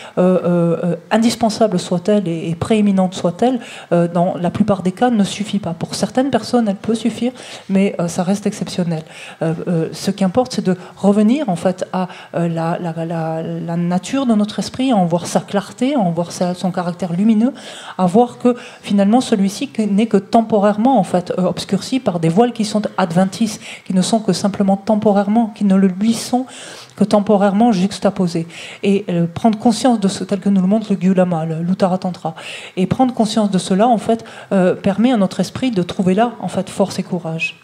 indispensable soit-elle et prééminente soit-elle, dans la plupart des cas ne suffit pas. Pour certaines personnes, elle peut suffire, mais ça reste exceptionnel. Ce qui importe, c'est de revenir en fait à la nature de notre esprit, à en voir sa clarté, à en voir son caractère lumineux, à voir que finalement celui-ci n'est que temporairement en fait obscurci par des voiles qui sont adventices, qui ne sont que simplement temporairement, qui ne le lui sont que temporairement juxtaposés. Et prendre conscience de ce, tel que nous le montre le Gyulama, l'Uttara Tantra, et prendre conscience de cela, en fait, permet à notre esprit de trouver là, en fait, force et courage.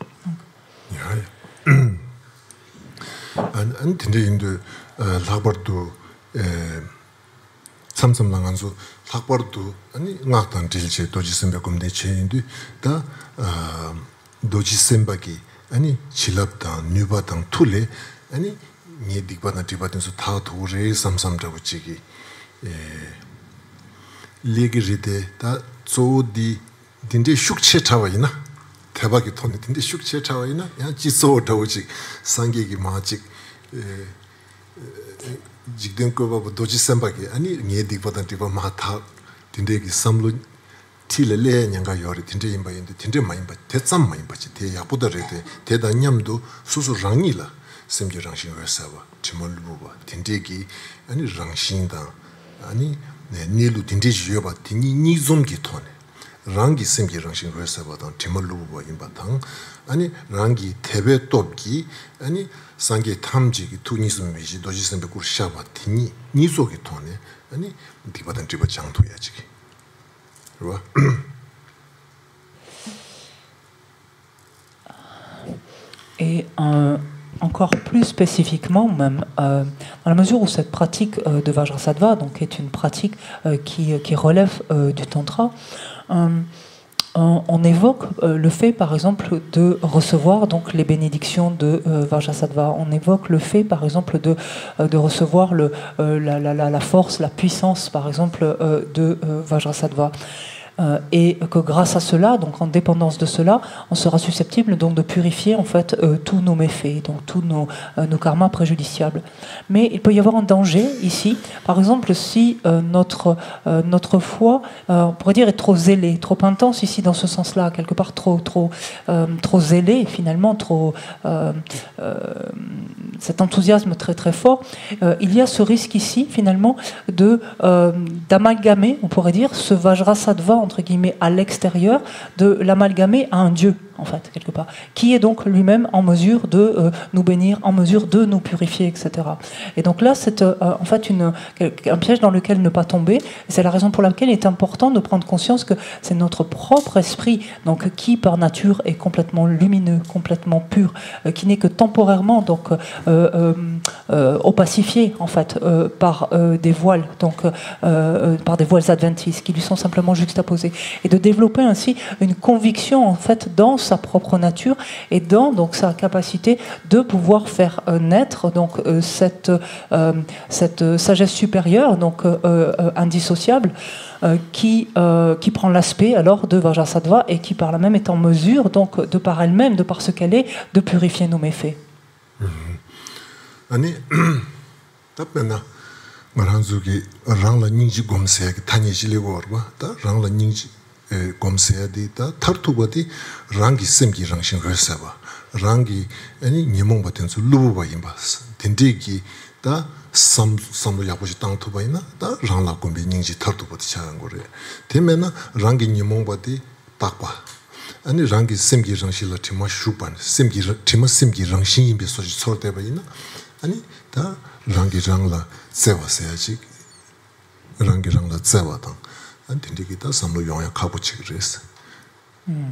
삼삼랑 안수 학벌도 아니 나탄 딜체 도지선배 검대 체인도 다 도지선배기 아니 질랍다 뉴바당 툴레 아니 니 딕바나 디바든서 다 도레 삼삼자고 지기 레기리데 다 조디 딘데 슉체 타와이나 대박이 돈이 딘데 슉체 타와이나 야 지소 타오지 상계기 마직 직된 거가 도지선배기 아니 니 딕바나 디바 마타 딘데기 삼로 틸레레 냥가 요리 딘데 임바인데 딘데 마임바 대참 마임바지 대 야보다레데 대단냠도 수수랑이라 semji rangshin wesawa, timol luwa, tindegi, ani rangshinda, ani nilu tindeji yoba, tini nizomgi tone. Rangi semji rangshin wesawa dan timol luwa imba tang, ani rangi tebe topgi, ani sangi tamjigi tu nizom meji, doji sembe kur shaba, tini nizogi tone, ani dibadan diba jangto yajigi. Rwa? Et encore plus spécifiquement, même, dans la mesure où cette pratique de Vajrasattva donc, est une pratique qui relève du Tantra, on évoque le fait, par exemple, de recevoir donc, les bénédictions de Vajrasattva. On évoque le fait, par exemple, de recevoir la force, la puissance, par exemple, de Vajrasattva. Et que grâce à cela, donc en dépendance de cela, on sera susceptible donc de purifier en fait tous nos méfaits, donc tous nos karmas préjudiciables. Mais il peut y avoir un danger ici, par exemple si notre foi, on pourrait dire, est trop zélée, trop intense ici dans ce sens-là, quelque part trop zélée finalement, cet enthousiasme très très fort. Il y a ce risque ici finalement d'amalgamer, on pourrait dire, ce Vajrasattva entre guillemets à l'extérieur, de l'amalgamer à un dieu en fait quelque part, qui est donc lui-même en mesure de nous bénir, en mesure de nous purifier, etc. Et donc là c'est en fait un piège dans lequel ne pas tomber. C'est la raison pour laquelle il est important de prendre conscience que c'est notre propre esprit donc qui par nature est complètement lumineux, complètement pur, qui n'est que temporairement donc opacifié en fait par des voiles donc par des voiles adventistes qui lui sont simplement juxtaposés, et de développer ainsi une conviction en fait dans sa propre nature et dans donc sa capacité de pouvoir faire naître donc cette sagesse supérieure donc indissociable qui prend l'aspect alors de Vajrasattva et qui par là même est en mesure donc de par elle-même, de par ce qu'elle est, de purifier nos méfaits. Maranzuki rangla nyingji gomseya ki tanya jile warwa, ta rangla nyingji gomseya di ta tartuba di rangi semgi rangshin röseba, rangi nyemongba tenzu lububa yinba, tendegi ta samlo yabuji tangtuba yina, ta rangla gombe nyingji tartuba di chayan gore. Teme na rangi nyemongba di takpa, ani rangi semgi rangshin la tima shupan, tima semgi rangshin yinbe soji sordeba yina, ani ta rangi rangla tsewa seyaji, rangi rangla tsewa tang, an tindiki ta samlo yongya kabu chik res.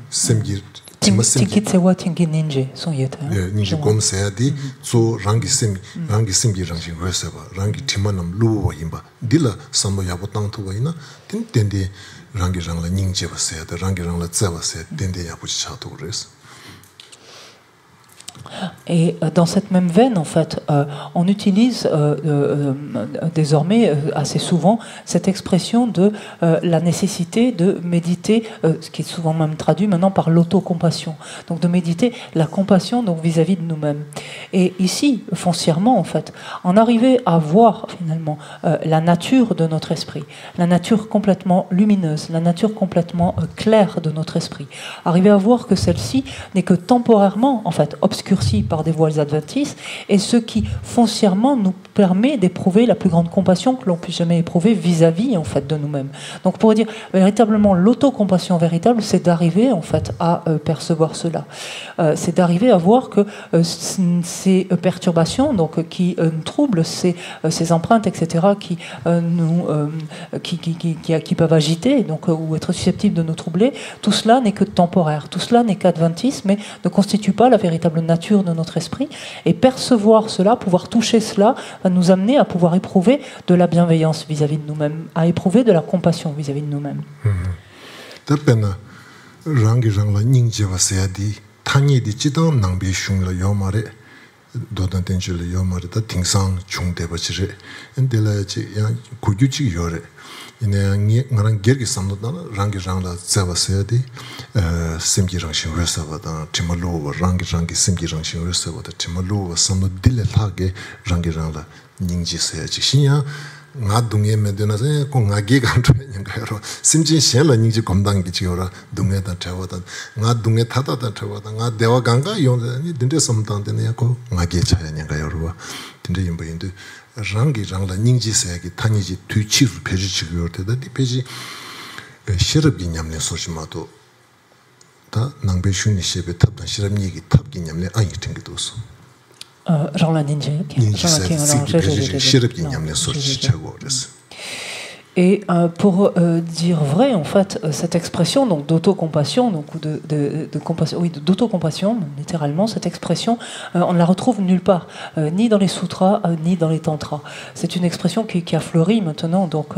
Semgi, tima semgi. Tingi tsewa tingi ninji, son yeta. Ninji gom seyadi, so rangi semgi rangshin reseba, rangi tima nam luwa yinba, dila samlo yabu tang tuwa yina, tende rangi rangla ningjeba seyadi, rangi rangla tsewa seyadi, tende yabu chichatu res. Et dans cette même veine, en fait, on utilise désormais assez souvent cette expression de la nécessité de méditer, ce qui est souvent même traduit maintenant par l'autocompassion. Donc de méditer la compassion donc vis-à-vis de nous-mêmes. Et ici, foncièrement, en fait, en arriver à voir finalement la nature de notre esprit, la nature complètement lumineuse, la nature complètement claire de notre esprit, arriver à voir que celle-ci n'est que temporairement, en fait, obscurcie par des voiles adventistes, et ce qui foncièrement nous permet d'éprouver la plus grande compassion que l'on puisse jamais éprouver vis-à-vis en fait de nous-mêmes. Donc pour dire véritablement l'autocompassion véritable, c'est d'arriver en fait à percevoir cela. C'est d'arriver à voir que ces perturbations donc qui nous troublent, ces empreintes etc. qui peuvent agiter donc ou être susceptibles de nous troubler, tout cela n'est que temporaire, tout cela n'est qu'adventiste, mais ne constitue pas la véritable nature de notre esprit. Et percevoir cela, pouvoir toucher cela, va nous amener à pouvoir éprouver de la bienveillance vis-à-vis de nous-mêmes, à éprouver de la compassion vis-à-vis de nous-mêmes. rangi rangla ning jewa sayadi tanye di chidang nangbe shungla yomare dodan tenchula yomare ta tingsang chung deba chire endela chi yang kugyu chi yore ine ngarang gergi samdo dana rangi rangla zewa sayadi simji rangshin wesawa dana timaluwa rangi simji rangshin wesawa da timaluwa samdo dile lage rangi rangla ning je sayadi shinya nga dungye me dena se ko nga ge gan twa nyang ga ro simjin shen la ning ji gomdang gi chi ora dungye da chawa da nga dungye tha da chawa da nga dewa ganga yon ni dinde samdang de ne ko nga ge cha nyang ga ro dinde yim ba inde rangi rang la ning ji se gi tani ji tu chi ru pe ji chi yor de da di pe ji shirab gi nyam ne so shi ma do da nang be shun ni she be tab da shirab ni gi tab gi nyam ne ai ting gi do so Genre la ninja. Et pour dire vrai, en fait, cette expression donc d'autocompassion, donc ou de compassion, oui, d'autocompassion, littéralement, cette expression, on ne la retrouve nulle part, ni dans les sutras, ni dans les tantras. C'est une expression qui a fleuri maintenant, donc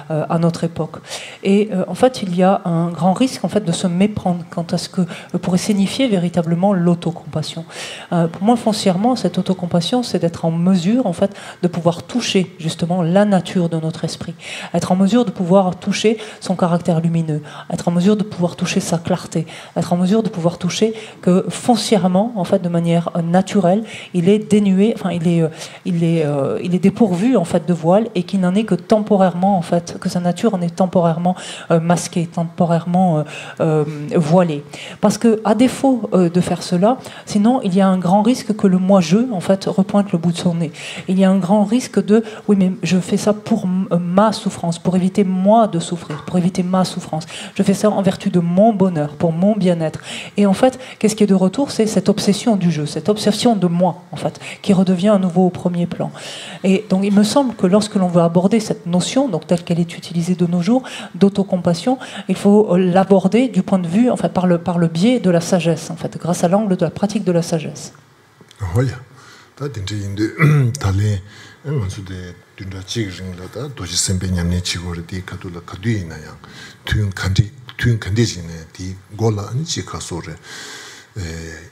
à notre époque. Et en fait, il y a un grand risque en fait de se méprendre quant à ce que pourrait signifier véritablement l'autocompassion. Pour moi, foncièrement, cette autocompassion, c'est d'être en mesure, en fait, de pouvoir toucher justement la nature de notre esprit. Être en mesure de pouvoir toucher son caractère lumineux, être en mesure de pouvoir toucher sa clarté, être en mesure de pouvoir toucher que foncièrement, en fait, de manière naturelle, il est dénué, enfin, il est dépourvu en fait de voile et qu'il n'en est que temporairement, en fait, que sa nature en est temporairement masquée, temporairement voilée. Parce que, à défaut de faire cela, sinon, il y a un grand risque que le moi-je, en fait, repointe le bout de son nez. Il y a un grand risque de, oui, mais je fais ça pour ma souffrance, pour éviter moi de souffrir, pour éviter ma souffrance. Je fais ça en vertu de mon bonheur, pour mon bien-être. Et en fait, qu'est-ce qui est de retour? C'est cette obsession du jeu, cette obsession de moi, en fait, qui redevient à nouveau au premier plan. Et donc, il me semble que lorsque l'on veut aborder cette notion, donc telle qu'elle est utilisée de nos jours, d'autocompassion, il faut l'aborder du point de vue, en fait, par le biais de la sagesse, en fait, grâce à l'angle de la pratique de la sagesse. Oui, dunra chik ringla da doji sempe nyamne chigore di kadula kadui na yang tuyun kande jine di gola ani chika sore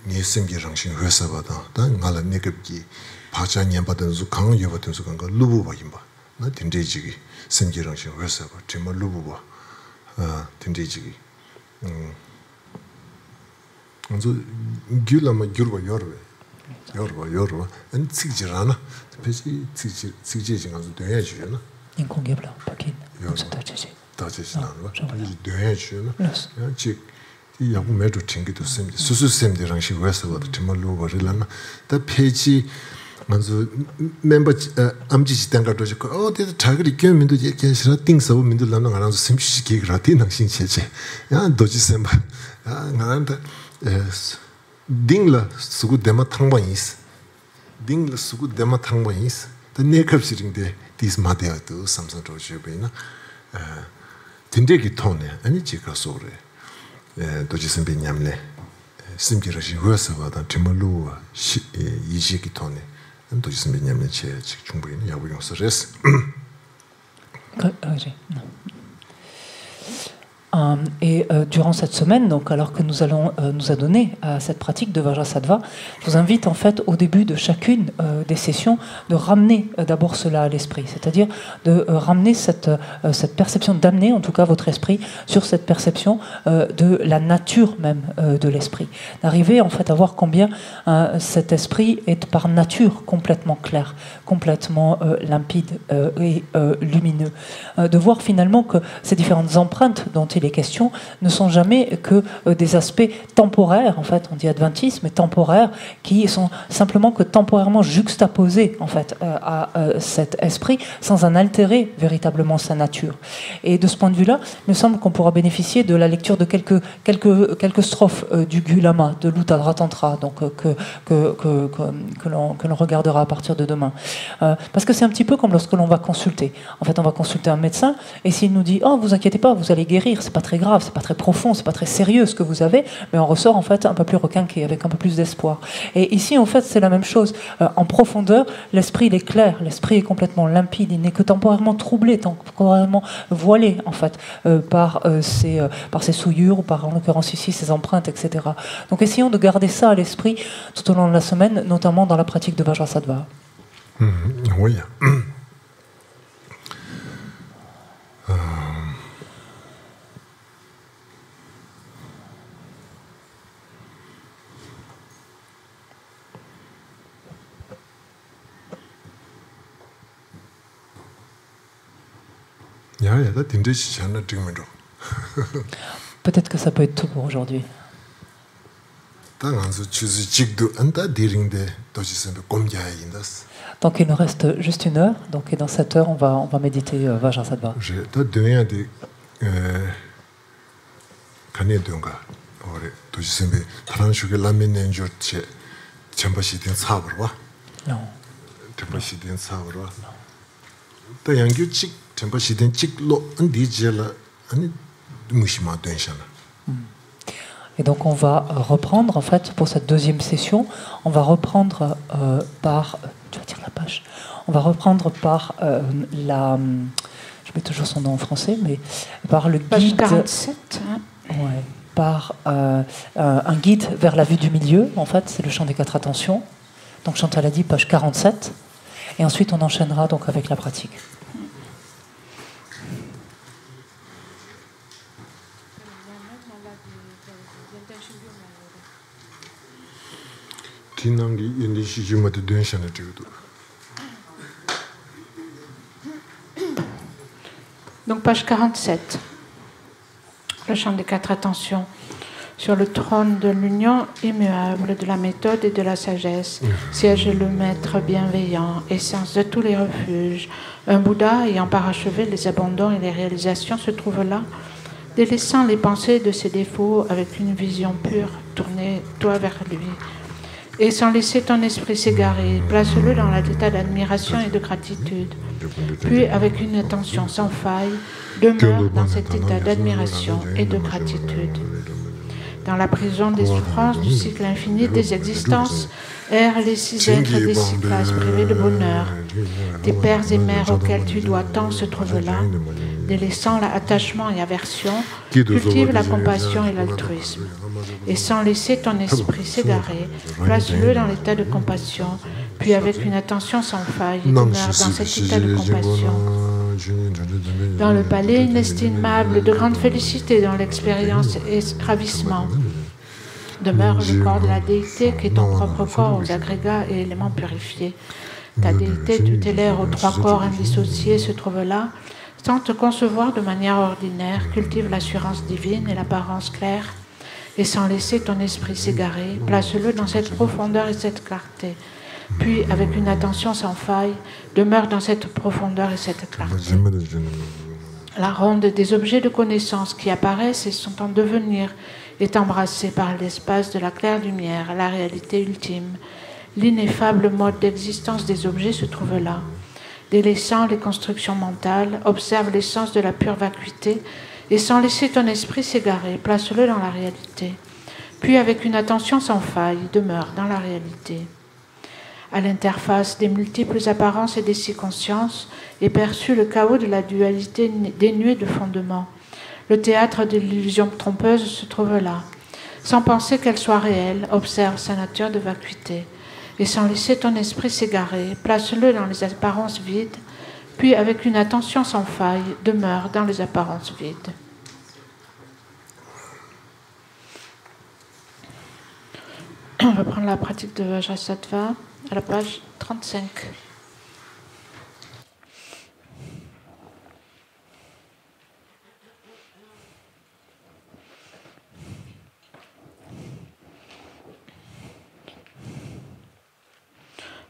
nye semge rangshin huesa bada da ngala negab ki pacha nyamba danzu kanga yoba danzu kanga lubu ba yinba na dinde chigi semge rangshin huesa ba tima lubu ba dinde chigi anzu gyula ma gyurba yorba ani tsik jirana pechi tsikje jinga zu dönya juyo na incongebla pakin tacheche na dönya juyo na ya chik ti yabu medo tingi to semdi susu semdi rangshi wesa wada tima luwa rila na ta pechi manzu memba amji jitanga doji ko oh dita chagari kyo mindu kya shira ting sabu mindu lana nga ranzu semshi shiki gira ti nangshin cheche ya doji semba nga randa dingla sugu dema thangba yis dingla sugu dema thangba yis the nekap sitting there these madya to samsung roju bena tinde ki tone ani chika sore doji sembe nyamle simki rashi wasa wada timalu yiji ki tone ani doji sembe nyamle che chik chungbu ina yabu yong sares Et durant cette semaine, donc, alors que nous allons nous adonner à cette pratique de Vajrasattva, je vous invite en fait au début de chacune des sessions de ramener d'abord cela à l'esprit, c'est-à-dire de ramener cette perception, d'amener en tout cas votre esprit sur cette perception de la nature même de l'esprit, d'arriver en fait à voir combien cet esprit est par nature complètement clair, complètement limpide et lumineux, de voir finalement que ces différentes empreintes dont il est questions ne sont jamais que des aspects temporaires, en fait, on dit adventisme, mais temporaires, qui sont simplement que temporairement juxtaposés, en fait, à cet esprit, sans en altérer véritablement sa nature. Et de ce point de vue-là, il me semble qu'on pourra bénéficier de la lecture de quelques strophes du Gulama, de l'Uttara Tantra, donc que l'on regardera à partir de demain. Parce que c'est un petit peu comme lorsque l'on va consulter. En fait, on va consulter un médecin, et s'il nous dit « Oh, vous inquiétez pas, vous allez guérir », c'est pas très grave, c'est pas très profond, c'est pas très sérieux ce que vous avez, mais on ressort en fait un peu plus requinqué, avec un peu plus d'espoir. Et ici, en fait, c'est la même chose. En profondeur, l'esprit il est clair, l'esprit est complètement limpide, il n'est que temporairement troublé, temporairement voilé en fait par ces souillures ou par en l'occurrence ici ces empreintes, etc. Donc essayons de garder ça à l'esprit tout au long de la semaine, notamment dans la pratique de Vajrasattva. Oui. Peut-être que ça peut être tout pour aujourd'hui. Donc il nous reste juste 1 heure, donc et dans cette heure on va méditer Vajrasattva. Non. Et donc on va reprendre, en fait, pour cette deuxième session, on va reprendre par... tu vas dire la page. On va reprendre par la... Je mets toujours son nom en français, mais par le guide... Page 47. Ouais, par un guide vers la vue du milieu, en fait, c'est le chant des 4 attentions. Donc Chantal a dit page 47. Et ensuite on enchaînera donc avec la pratique. Donc page 47, le chant des 4 attentions. Sur le trône de l'union immuable de la méthode et de la sagesse, siège le maître bienveillant, essence de tous les refuges. Un Bouddha ayant parachevé les abandons et les réalisations se trouve là, délaissant les pensées de ses défauts avec une vision pure, tournez-toi vers lui. Et sans laisser ton esprit s'égarer, place-le dans l'état d'admiration et de gratitude. Puis, avec une attention sans faille, demeure dans cet état d'admiration et de gratitude. Dans la prison des souffrances du cycle infini des existences, errent les 6 êtres des 6 classes privés de bonheur. Tes pères et mères auxquels tu dois tant se trouvent là. Délaissant l'attachement et aversion, cultive la compassion et l'altruisme. Et sans laisser ton esprit s'égarer, place-le dans l'état de compassion, puis avec une attention sans faille, demeure dans cet état de compassion. Dans le palais inestimable de grande félicité dont l'expérience est ravissement, demeure le corps de la déité qui est ton propre corps aux agrégats et éléments purifiés. Ta déité tutélaire aux 3 corps indissociés se trouve là, sans te concevoir de manière ordinaire, cultive l'assurance divine et l'apparence claire, et sans laisser ton esprit s'égarer, place-le dans cette profondeur et cette clarté. Puis, avec une attention sans faille, demeure dans cette profondeur et cette clarté. La ronde des objets de connaissance qui apparaissent et sont en devenir est embrassée par l'espace de la claire lumière, la réalité ultime. L'ineffable mode d'existence des objets se trouve là. Délaissant les constructions mentales, observe l'essence de la pure vacuité et sans laisser ton esprit s'égarer, place-le dans la réalité. Puis, avec une attention sans faille, demeure dans la réalité. À l'interface des multiples apparences et des 6 consciences est perçu le chaos de la dualité dénuée de fondement. Le théâtre de l'illusion trompeuse se trouve là. Sans penser qu'elle soit réelle, observe sa nature de vacuité. Et sans laisser ton esprit s'égarer, place-le dans les apparences vides, puis avec une attention sans faille, demeure dans les apparences vides. On va prendre la pratique de Vajrasattva à la page 35.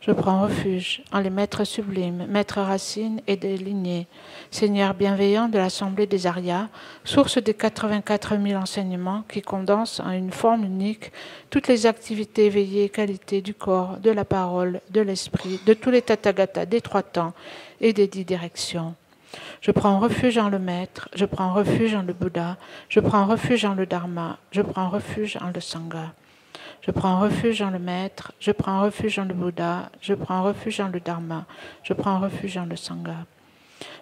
Je prends refuge en les maîtres sublimes, maîtres racines et des lignées, Seigneur bienveillant de l'Assemblée des Aryas, source des 84 000 enseignements qui condensent en une forme unique toutes les activités éveillées et qualités du corps, de la parole, de l'esprit, de tous les tathagatas des 3 temps et des 10 directions. Je prends refuge en le Maître, je prends refuge en le Bouddha, je prends refuge en le Dharma, je prends refuge en le Sangha. Je prends refuge en le Maître, je prends refuge en le Bouddha, je prends refuge en le Dharma, je prends refuge en le Sangha.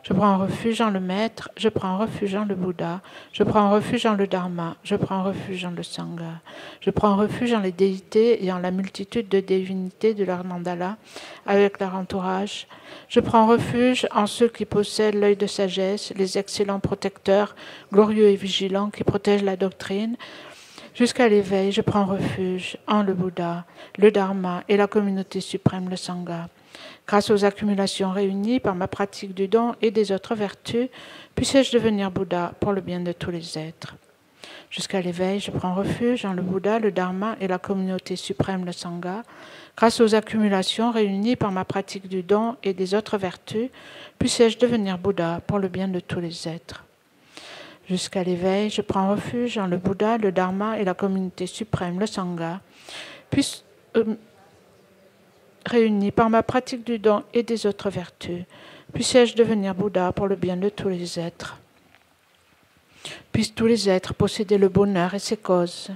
Je prends refuge en le Maître, je prends refuge en le Bouddha, je prends refuge en le Dharma, je prends refuge en le Sangha. Je prends refuge en les déités et en la multitude de divinités de leur mandala avec leur entourage. Je prends refuge en ceux qui possèdent l'œil de sagesse, les excellents protecteurs, glorieux et vigilants qui protègent la doctrine. Jusqu'à l'éveil, je prends refuge en le Bouddha, le Dharma et la communauté suprême, le Sangha. Grâce aux accumulations réunies par ma pratique du don et des autres vertus, puisse-je devenir Bouddha pour le bien de tous les êtres. Jusqu'à l'éveil, je prends refuge en le Bouddha, le Dharma et la communauté suprême, le Sangha. Grâce aux accumulations réunies par ma pratique du don et des autres vertus, puisse-je devenir Bouddha pour le bien de tous les êtres. Jusqu'à l'éveil, je prends refuge en le Bouddha, le Dharma et la communauté suprême, le Sangha. Réunis par ma pratique du don et des autres vertus, puisse-je devenir Bouddha pour le bien de tous les êtres. Puissent tous les êtres posséder le bonheur et ses causes.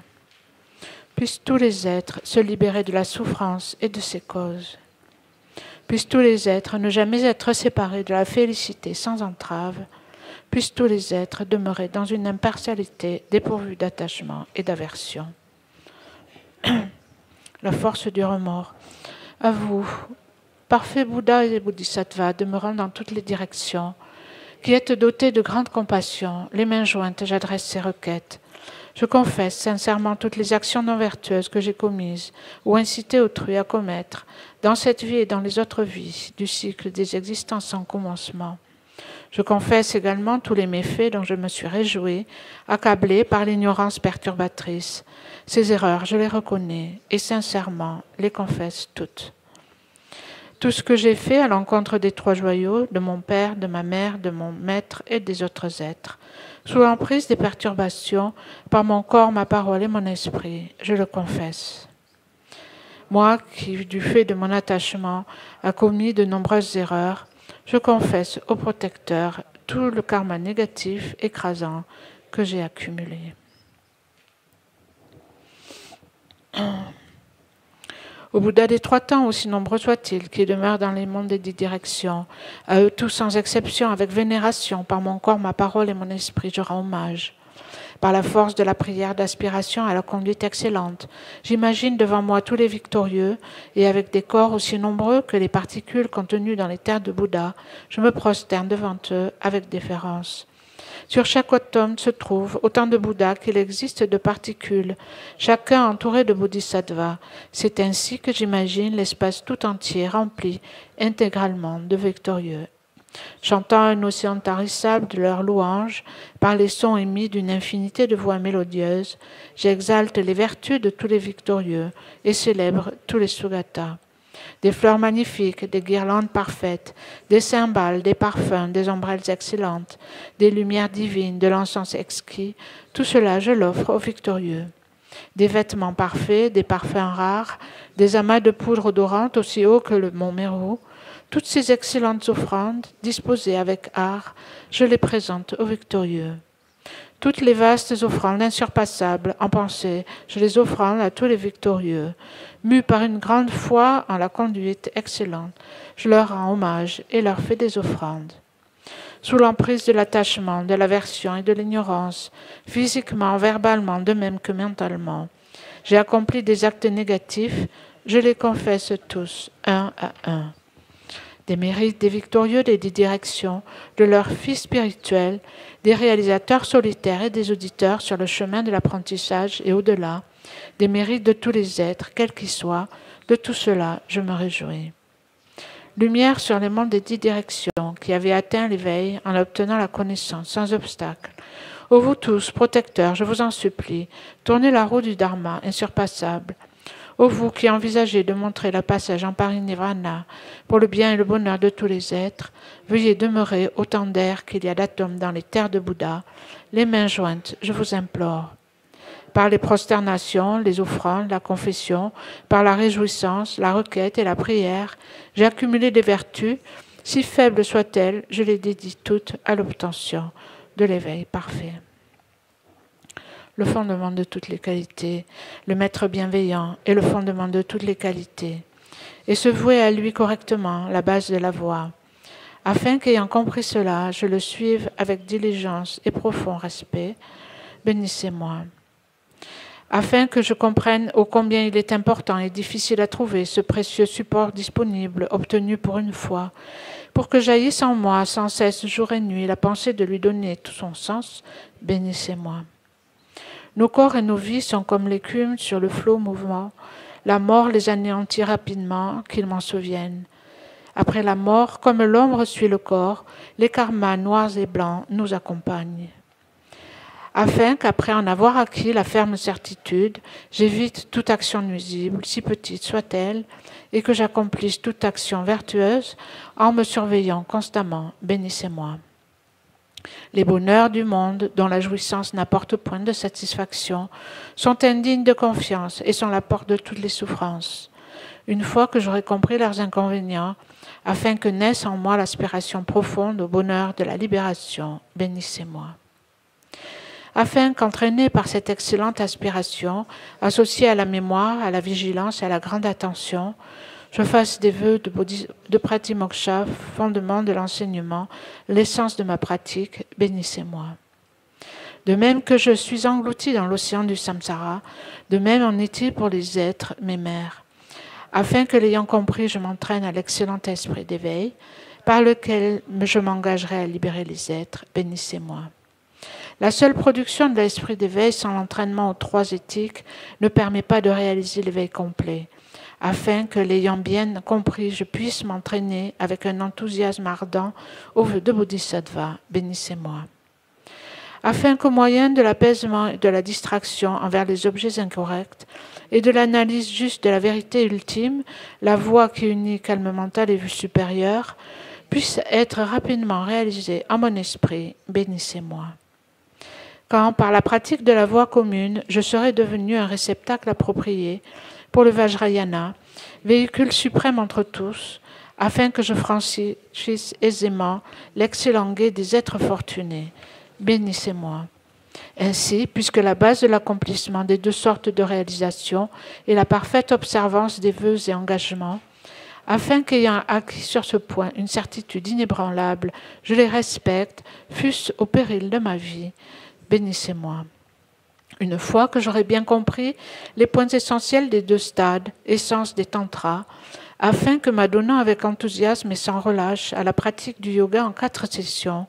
Puissent tous les êtres se libérer de la souffrance et de ses causes. Puissent tous les êtres ne jamais être séparés de la félicité sans entrave. Puissent tous les êtres demeurer dans une impartialité dépourvue d'attachement et d'aversion. La force du remords. À vous, parfait Bouddha et Bodhisattva demeurant dans toutes les directions, qui êtes dotés de grande compassion, les mains jointes, j'adresse ces requêtes. Je confesse sincèrement toutes les actions non vertueuses que j'ai commises ou incité autrui à commettre dans cette vie et dans les autres vies du cycle des existences sans commencement. Je confesse également tous les méfaits dont je me suis réjoui, accablé par l'ignorance perturbatrice. Ces erreurs, je les reconnais et sincèrement les confesse toutes. Tout ce que j'ai fait à l'encontre des trois joyaux, de mon père, de ma mère, de mon maître et des autres êtres, sous l'emprise des perturbations, par mon corps, ma parole et mon esprit, je le confesse. Moi qui, du fait de mon attachement, a commis de nombreuses erreurs, je confesse au protecteur tout le karma négatif écrasant que j'ai accumulé. Au Bouddha des trois temps, aussi nombreux soient-ils, qui demeurent dans les mondes des 10 directions, à eux tous sans exception, avec vénération, par mon corps, ma parole et mon esprit, je rends hommage. Par la force de la prière d'aspiration à la conduite excellente, j'imagine devant moi tous les victorieux, et avec des corps aussi nombreux que les particules contenues dans les terres de Bouddha, je me prosterne devant eux avec déférence. Sur chaque atome se trouve autant de Bouddhas qu'il existe de particules, chacun entouré de bodhisattvas. C'est ainsi que j'imagine l'espace tout entier rempli intégralement de victorieux. Chantant un océan tarissable de leurs louanges, par les sons émis d'une infinité de voix mélodieuses, j'exalte les vertus de tous les victorieux et célèbre tous les sugatas. Des fleurs magnifiques, des guirlandes parfaites, des cymbales, des parfums, des ombrelles excellentes, des lumières divines, de l'encens exquis, tout cela je l'offre aux victorieux. Des vêtements parfaits, des parfums rares, des amas de poudre odorante aussi hauts que le mont Meru, toutes ces excellentes offrandes, disposées avec art, je les présente aux victorieux. Toutes les vastes offrandes insurpassables en pensée, je les offrande à tous les victorieux. Mus par une grande foi en la conduite excellente, je leur rends hommage et leur fais des offrandes. Sous l'emprise de l'attachement, de l'aversion et de l'ignorance, physiquement, verbalement, de même que mentalement, j'ai accompli des actes négatifs, je les confesse tous, un à un. Des mérites des victorieux des 10 directions, de leurs fils spirituels, des réalisateurs solitaires et des auditeurs sur le chemin de l'apprentissage et au-delà, des mérites de tous les êtres, quels qu'ils soient, de tout cela je me réjouis. Lumière sur les mondes des 10 directions qui avaient atteint l'éveil en obtenant la connaissance sans obstacle. Ô vous tous, protecteurs, je vous en supplie, tournez la roue du Dharma insurpassable. Ô vous qui envisagez de montrer le passage en parinirvana pour le bien et le bonheur de tous les êtres, veuillez demeurer autant d'air qu'il y a d'atomes dans les terres de Bouddha, les mains jointes, je vous implore. Par les prosternations, les offrandes, la confession, par la réjouissance, la requête et la prière, j'ai accumulé des vertus, Si faibles soient-elles, je les dédie toutes à l'obtention de l'éveil parfait. Le fondement de toutes les qualités, le maître bienveillant est le fondement de toutes les qualités, et se vouer à lui correctement, la base de la voie, afin qu'ayant compris cela, je le suive avec diligence et profond respect, bénissez-moi. Afin que je comprenne ô combien il est important et difficile à trouver ce précieux support disponible, obtenu pour une fois, pour que jaillisse en moi sans cesse jour et nuit la pensée de lui donner tout son sens, bénissez-moi. Nos corps et nos vies sont comme l'écume sur le flot mouvant, la mort les anéantit rapidement, qu'ils m'en souviennent. Après la mort, comme l'ombre suit le corps, les karmas noirs et blancs nous accompagnent. Afin qu'après en avoir acquis la ferme certitude, j'évite toute action nuisible, si petite soit-elle, et que j'accomplisse toute action vertueuse en me surveillant constamment, bénissez-moi. Les bonheurs du monde, dont la jouissance n'apporte point de satisfaction, sont indignes de confiance et sont la porte de toutes les souffrances. Une fois que j'aurai compris leurs inconvénients, afin que naisse en moi l'aspiration profonde au bonheur de la libération, bénissez-moi. Afin qu'entraîné par cette excellente aspiration, associée à la mémoire, à la vigilance et à la grande attention, je fasse des vœux de Pratimoksha, fondement de l'enseignement, l'essence de ma pratique, bénissez-moi. De même que je suis englouti dans l'océan du samsara, de même en est-il pour les êtres, mes mères, afin que l'ayant compris, je m'entraîne à l'excellent esprit d'éveil, par lequel je m'engagerai à libérer les êtres, bénissez-moi. La seule production de l'esprit d'éveil sans l'entraînement aux trois éthiques ne permet pas de réaliser l'éveil complet, afin que, l'ayant bien compris, je puisse m'entraîner avec un enthousiasme ardent au vœu de Bodhisattva, bénissez-moi. Afin qu'au moyen de l'apaisement et de la distraction envers les objets incorrects et de l'analyse juste de la vérité ultime, la voie qui unit calme mental et vue supérieure puisse être rapidement réalisée en mon esprit, bénissez-moi. Quand, par la pratique de la voie commune, je serai devenu un réceptacle approprié pour le Vajrayana, véhicule suprême entre tous, afin que je franchisse aisément l'excellent gué des êtres fortunés. Bénissez-moi. Ainsi, puisque la base de l'accomplissement des deux sortes de réalisations est la parfaite observance des vœux et engagements, afin qu'ayant acquis sur ce point une certitude inébranlable, je les respecte, fût-ce au péril de ma vie, bénissez-moi. Une fois que j'aurai bien compris les points essentiels des deux stades, essence des tantras, afin que m'adonnant avec enthousiasme et sans relâche à la pratique du yoga en 4 sessions,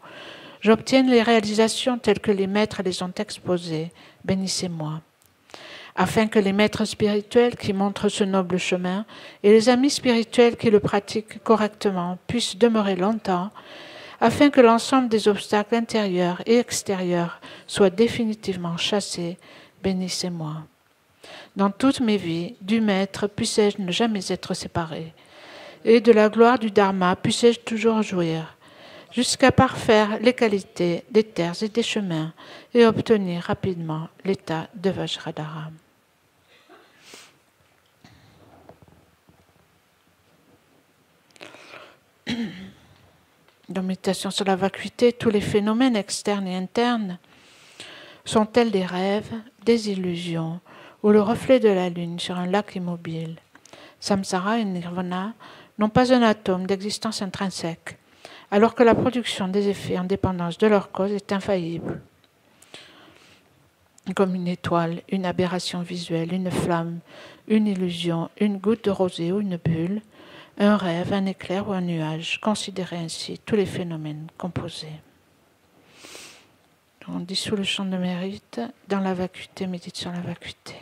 j'obtienne les réalisations telles que les maîtres les ont exposées, bénissez-moi. Afin que les maîtres spirituels qui montrent ce noble chemin et les amis spirituels qui le pratiquent correctement puissent demeurer longtemps, afin que l'ensemble des obstacles intérieurs et extérieurs soient définitivement chassés, bénissez-moi. Dans toutes mes vies, du Maître puissais-je ne jamais être séparé, et de la gloire du Dharma puissais-je toujours jouir, jusqu'à parfaire les qualités des terres et des chemins et obtenir rapidement l'état de Vajradhara. Dans Méditation sur la vacuité, tous les phénomènes externes et internes sont tels des rêves, des illusions, ou le reflet de la lune sur un lac immobile. Samsara et Nirvana n'ont pas un atome d'existence intrinsèque, alors que la production des effets en dépendance de leur cause est infaillible. Comme une étoile, une aberration visuelle, une flamme, une illusion, une goutte de rosée ou une bulle, un rêve, un éclair ou un nuage, considérez ainsi tous les phénomènes composés. On dissout le champ de mérite, dans la vacuité, médite sur la vacuité.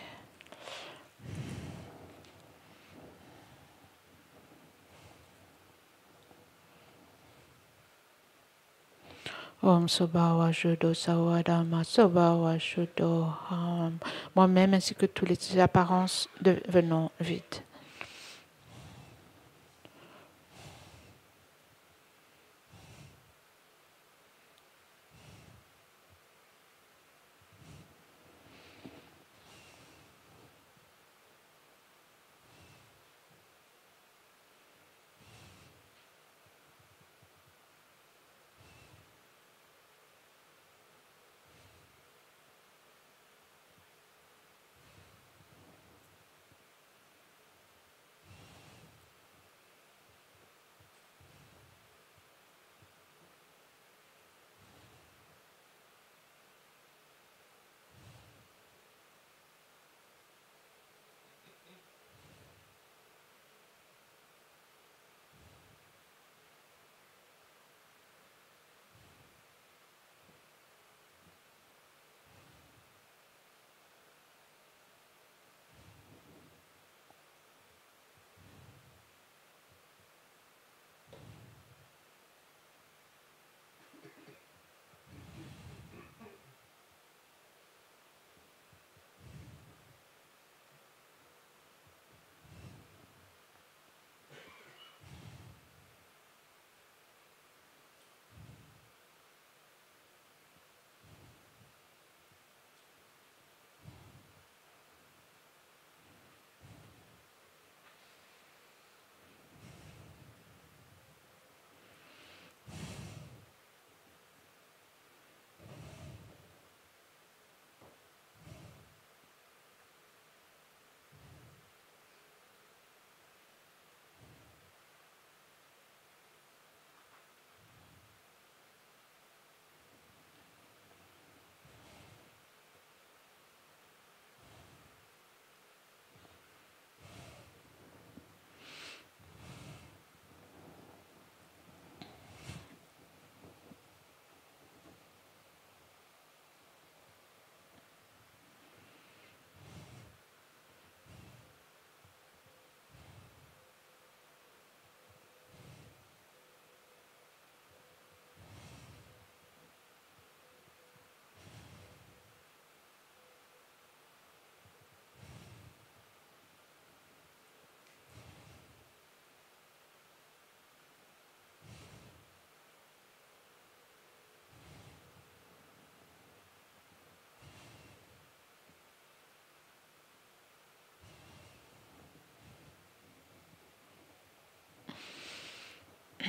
Om Sobhawa Shuddho Sawadama Sobhawa Shuddho Ham. Moi-même ainsi que toutes les apparences devenons vides.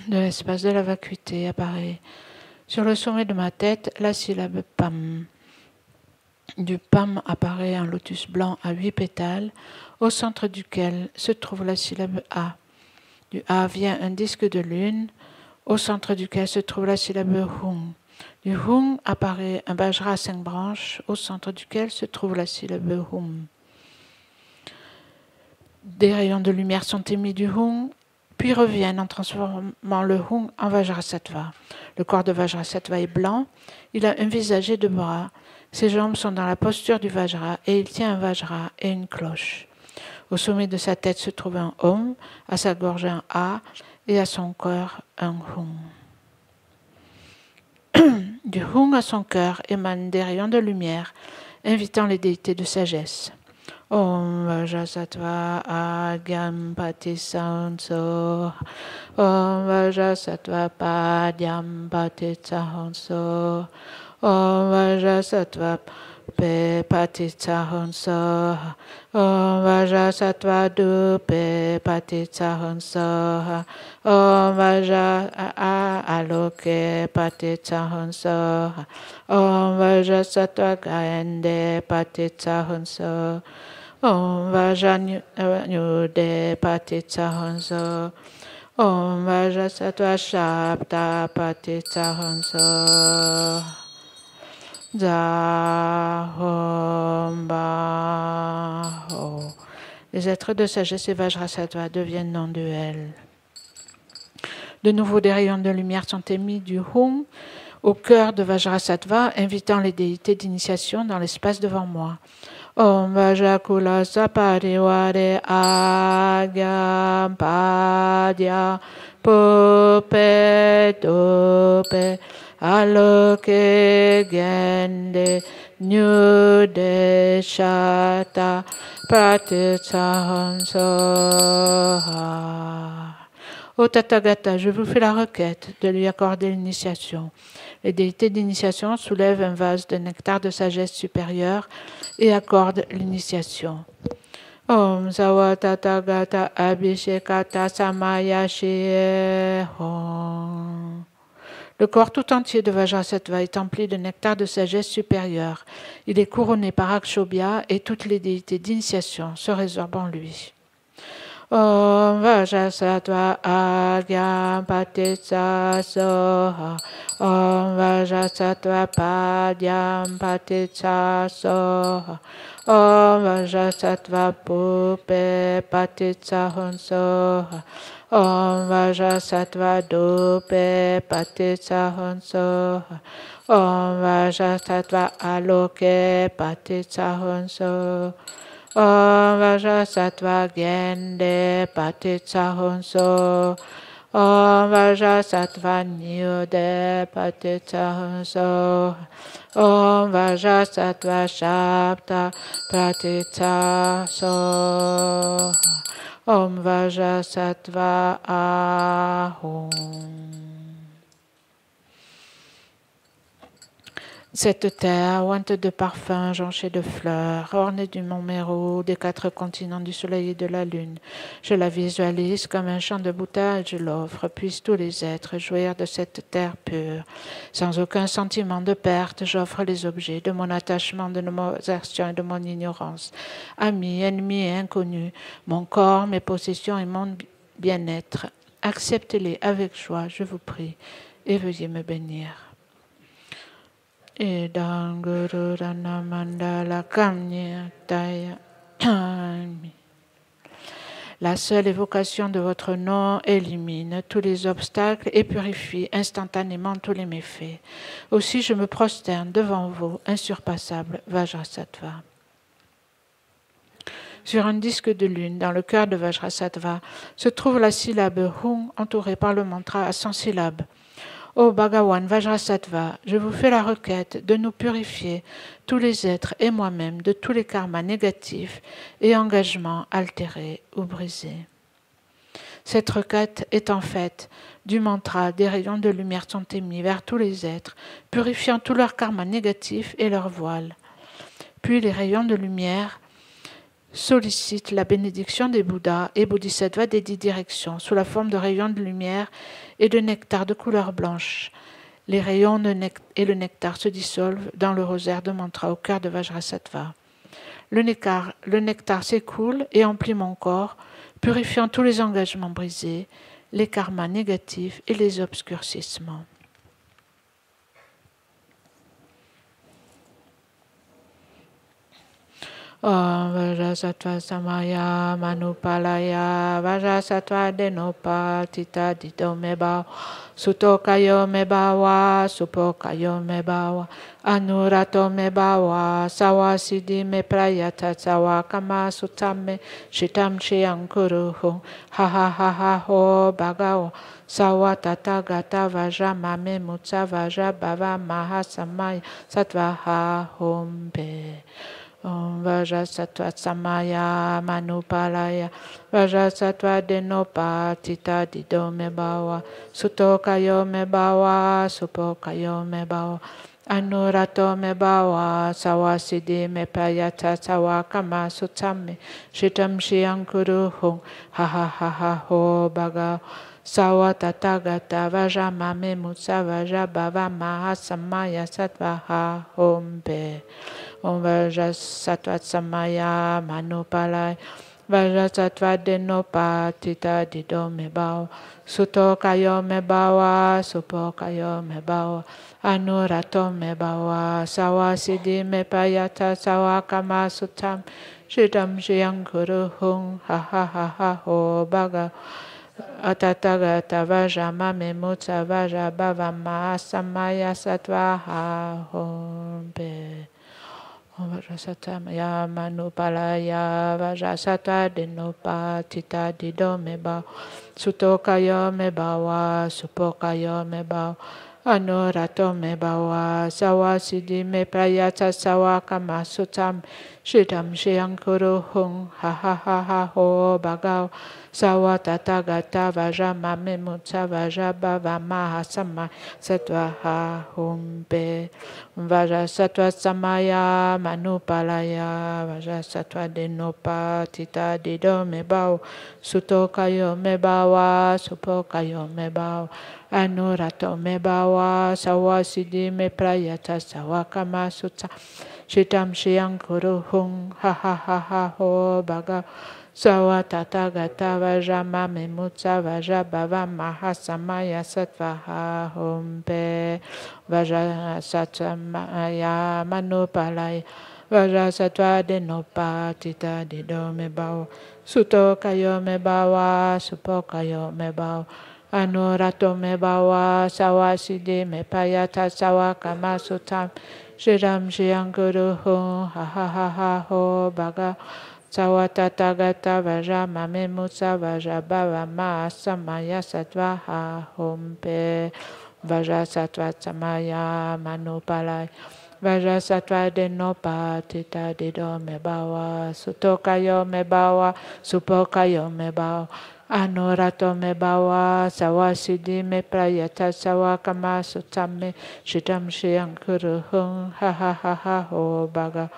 de l'espace de la vacuité apparaît. Sur le sommet de ma tête, la syllabe PAM. Du PAM apparaît un lotus blanc à 8 pétales, au centre duquel se trouve la syllabe A. Du A vient un disque de lune, au centre duquel se trouve la syllabe Hung. Du Hung apparaît un Vajra à 5 branches, au centre duquel se trouve la syllabe Hum. Des rayons de lumière sont émis du Hung, puis reviennent en transformant le Hung en Vajrasattva. Le corps de Vajrasattva est blanc, il a un visage et 2 bras, ses jambes sont dans la posture du Vajra et il tient un Vajra et une cloche. Au sommet de sa tête se trouve un Om, à sa gorge un A et à son cœur un Hung. Du Hung à son cœur émanent des rayons de lumière, invitant les déités de sagesse. Om Vajrasattva Agyam Patisanso. Om Vajrasattva Padyam Patisanso. Om Vajrasattva Pe Patisanso. Om Vajrasattva Dupe Patisanso. Om Vajra Aloke Patisanso. Om Vajrasattva Gaende Patisanso. Om Vajranyude Patisanso. Om Vajrasattva Shabda Patisanso. Zahom Baho. Les êtres de sagesse et Vajrasattva deviennent non-duels. De nouveau, des rayons de lumière sont émis du Hung au cœur de Vajrasattva, invitant les déités d'initiation dans l'espace devant moi. Om Vajrakula Sapariware Agyam Padya Pupe Dupe Aloke Gende Nyude Shata Pratitsahansa. Ô Tathagata, je vous fais la requête de lui accorder l'initiation. Les déités d'initiation soulèvent un vase de nectar de sagesse supérieure et accordent l'initiation. Om Sawa Tathagata Abhishekata Samayashiye Om. Le corps tout entier de Vajrasattva est empli de nectar de sagesse supérieure. Il est couronné par Akshobhya et toutes les déités d'initiation se résorbent en lui. Om Vajrasattva Agyam Patitsasoha. Om Vajrasattva Padyam Patitsasoha. Om Vajrasattva Pupe Patitsahansoha. Om Vajrasattva Dupe Patitsahansoha. Om Vajrasattva Aloke Patitsahansoha. Om Vajrasattva Gende Patitsahansoha. Om Vajrasattva Nyude Patitsahansoha. Om Vajrasattva Shabda Patitsasoha. Om Vajrasattva Ahum. Cette terre, ointe de parfums, jonchée de fleurs, ornée du mont Méru, des 4 continents du soleil et de la lune, je la visualise comme un champ de Bouddha et je l'offre. Puissent tous les êtres jouir de cette terre pure. Sans aucun sentiment de perte, j'offre les objets de mon attachement, de mon aversion et de mon ignorance. Amis, ennemis et inconnus, mon corps, mes possessions et mon bien-être. Acceptez-les avec joie, je vous prie, et veuillez me bénir. Idam Guru Dana Mandala Kamnyataya. La seule évocation de votre nom élimine tous les obstacles et purifie instantanément tous les méfaits. Aussi je me prosterne devant vous, insurpassable Vajrasattva. Sur un disque de lune, dans le cœur de Vajrasattva, se trouve la syllabe Hung entourée par le mantra à 100 syllabes. Ô Bhagawan Vajrasattva, je vous fais la requête de nous purifier, tous les êtres et moi-même, de tous les karmas négatifs et engagements altérés ou brisés. Cette requête étant faite, du mantra, des rayons de lumière sont émis vers tous les êtres, purifiant tous leurs karmas négatifs et leurs voiles. Puis les rayons de lumière sollicite la bénédiction des Bouddhas et Bodhisattvas des 10 directions, sous la forme de rayons de lumière et de nectar de couleur blanche. Les rayons et le nectar se dissolvent dans le rosaire de mantra au cœur de Vajrasattva. Le nectar s'écoule et emplit mon corps, purifiant tous les engagements brisés, les karmas négatifs et les obscurcissements. Om Vajrasattva Samaya Manupalaya Vajrasattva Denopa Tita Dito Mebao Sutokayo Mebawa Supokayo Mebawa Anurato Mebawa Sawasidi Me Prayata Sawa Kama Sutame Shitam Chiang Kuruhu Ha Ha Ha Ha Ho Bhagawa Sawa Tata Gata Vajra Mame Mutsa Vajra Bhava Mahasamaya Sattvaha Hombe. Om Vajrasattva Samaya Manupalaya Vajrasattva Denopa Tita Dido Mebawa Sutokayo Mebawa Supokayo Mebawa Anurato Mebawa Sawasidi Mepayata Sawa Kama Sutame Shitam Shiang Kuruhung Ha Ha Ha Ha Ho Bhaga Sawa Tathagata Vajra Mame Mutsa Vajra Bhava Mahasamaya Sattvaha Hombe. Om Vajrasattva Samaya Manupalaya Vajrasattva Denopa Tita Dido Mebao Sutokayo Mebawa Supokayo Mebawa Anurato Mebawa Sawasidi Mepayata Sawa Kama Sutam Shitam Shiang Kuruhung Ha Ha Ha Ha Ho Bhaga Atathagata Vajra Mame Mutsa Vajra Bhava Mahasamaya Sattvaha Hombe. Om Vajrasattva Maya Manupalaya Vajrasattva Denopa Tita Dido Mebao Sutokayo Mebawa Supokayo Mebao Anurato Mebawa Sawasidi Mepayata Sawa Kama Sutam Shitam Shiang Kuruhung Ha Ha Ha Ha Ho Bhagav Sawa Tathagata Vajra Mame Mutsa Vajra Bhava Mahasama Sattvaha Hombe. Vajrasattva Samaya Manupalaya Vajrasattva Denopa Tita Dido Mebao Sutokayo Mebawa Supokayo Mebao Anurato Mebawa Sawasidi Meprayata Sawa Kama Sutta Shitam Shiang Kuruhung Ha Ha Ha Ha Ho Bhaga Sawa Tathagata Vajra Mame Mutsa Vajra Bhava Mahasamaya Sattvaha Hombe. Vajrasattva Maya Manupalaya Vajrasattva Denopa Tita Dido Mebao Sutokayo Mebawa Supokayo Mebao Anurato Mebawa Sawasidi Mepayata Sawa Kama Sutam Shiram Shiang Kuruhung Ha Ha Ha Ha Ho Bhaga Sawa Tathagata Vajra Mame Mutsa Vajra Bhava Mahasamaya Sattvaha Hombe. Vajrasattva Samaya Manupalaya Vajrasattva Denopa Tita Dido Mebawa Sutokayo Mebawa Supokayo Mebawa Anurato Mebawa Sawasidi Meprayata Sawa Kama Sutame Shitam Shiang Kuruhung Ha Ha Ha Ha Ho Bhaga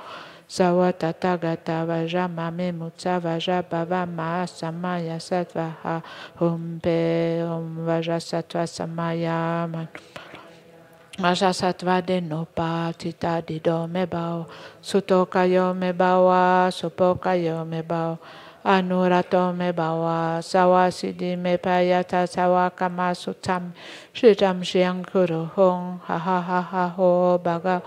Sawa Tathagata Vajra Mame Mutsa Vajra Bhava Mahasamaya Sattvaha Hombe. Om Vajrasattva Samaya Vajrasattva Denopa Tita Dido Mebao Sutokayo Mebawa Supokayo Mebao Anurato Mebawa Sawasidi Mepayata Sawa Kama Sutam Shitam Shiang Kuruhung Ha Ha Ha Ha Ho Bhaga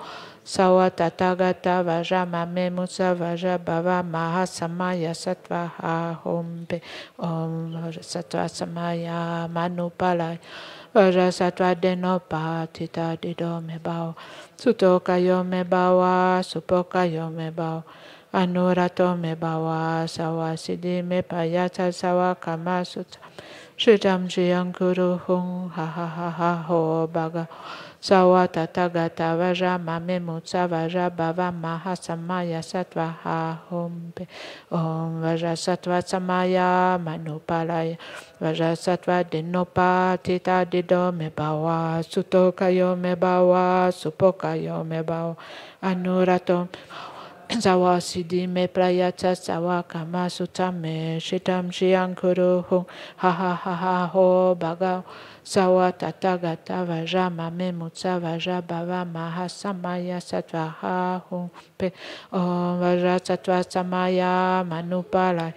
Sawa Tathagata Vajra Mame Mutsa Vajra Bhava Mahasamaya Sattvaha Hombe. Om Vajrasattva Samaya Manupalaya Vajrasattva Denopa Tita Dido Mebao Sutokayo Mebawa Supokayo Mebao Anurato Mebawa Sawasidi Mepayata Sawa Kama Sutam Shitam Shiang Kuruhung Ha Ha Ha Ha Ho Bhaga Sawa Tathagata Vajra Mame Mutsa Vajra Bhava Mahasamaya Sattvaha Hombe. Om Vajrasattva Samaya Manupalaya Vajrasattva Denopa Tita Dido Mebawa Sutokayo Mebawa Supokayo Mebawa Anurato Sawa siddhi me prayata sawa kama sutta me shitam shiang kuru hung ha ha ha ha ho bhagav sawa tathagata vaja mame mutsa vaja bhava maha samaya sattva ha hung pe om vaja sattva samaya manupalaya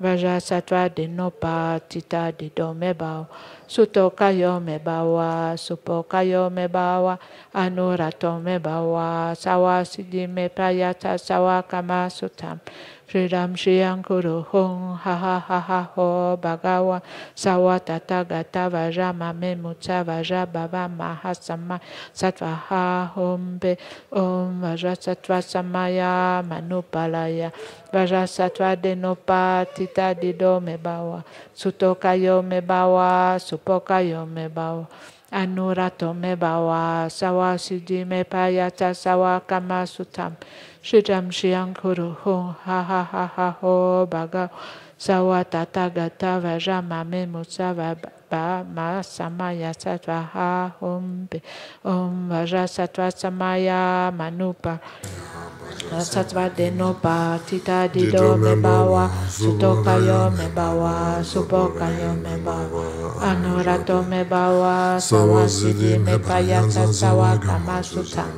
vaja sattva dinopa tita dido me bhav Suto kayo me bawa, supo kayo me bawa, anurato me bawa, sawa siddhi me prayata sawa kama sutam. Shridam Shriang Kuru Hung ha ha ha ha ho bhagawa sawa tathagata vaja mame mutsa vaja bhava mahasama sattva ha hum be om vaja sattva samaya manupalaya vaja sattva denopa tita dido me bawa suto kayo me bawa supo kayo me bawa anurato me bawa sawa siddhi me prayata sawa kama sutam Shridam Shriang Kuru Hung ha ha ha ha ho bhagav sawa tathagata vaja mame mutsa vaba ma samaya sattva ha hum be om vaja sattva samaya manupa sattva denopa tita dido me bawa suto kayo me bawa supo kayo me bawa anurato me bawa sawa siddhi me prayata sawa kama sutam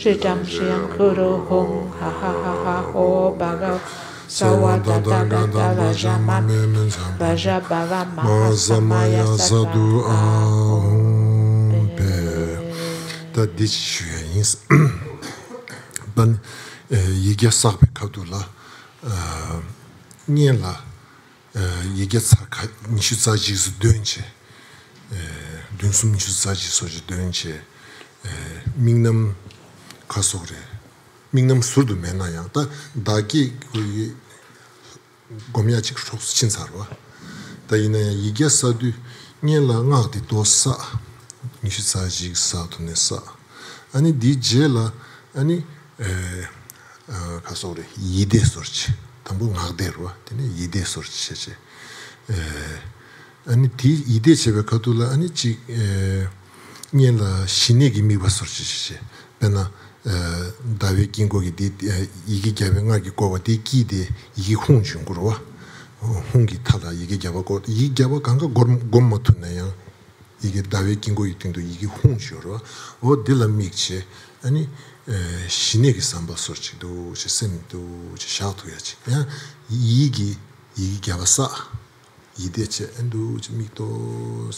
Shridam Shriang Kuru Hung ha ha ha ha ho bhagav sawa tathagata vaja mame vaja bhava maha samaya sattva ahum pe da di xuan yin ban yige sakpe kadu la nian la yige sak nishu zaji su dönche dönsum nishu zaji soji dönche mingnam kasore mingnam surdu mena yang da dagi gomya chik shoksu chin sarwa da ina yige sadu nian la nga di dosa nishu zaji sa tu ne sa ani di je la ani kasore yide sorchi tambu ngagderwa tene yide sorchi che ani di yide chebe kadula ani chi niela shinegi miwa sorchi che bena dawe kingogi di yige gyabe ngagi gowa di kide yige hung chungurwa hungi tala yige gyaba go yige gyaba kanga gomma tunne yang yige dawe kingogi tingdo yige hung churwa o dila mikche ani 신에게 삼바 소치도 제sem도 샤토야지 야 이기 가바사 이데체 엔도 미토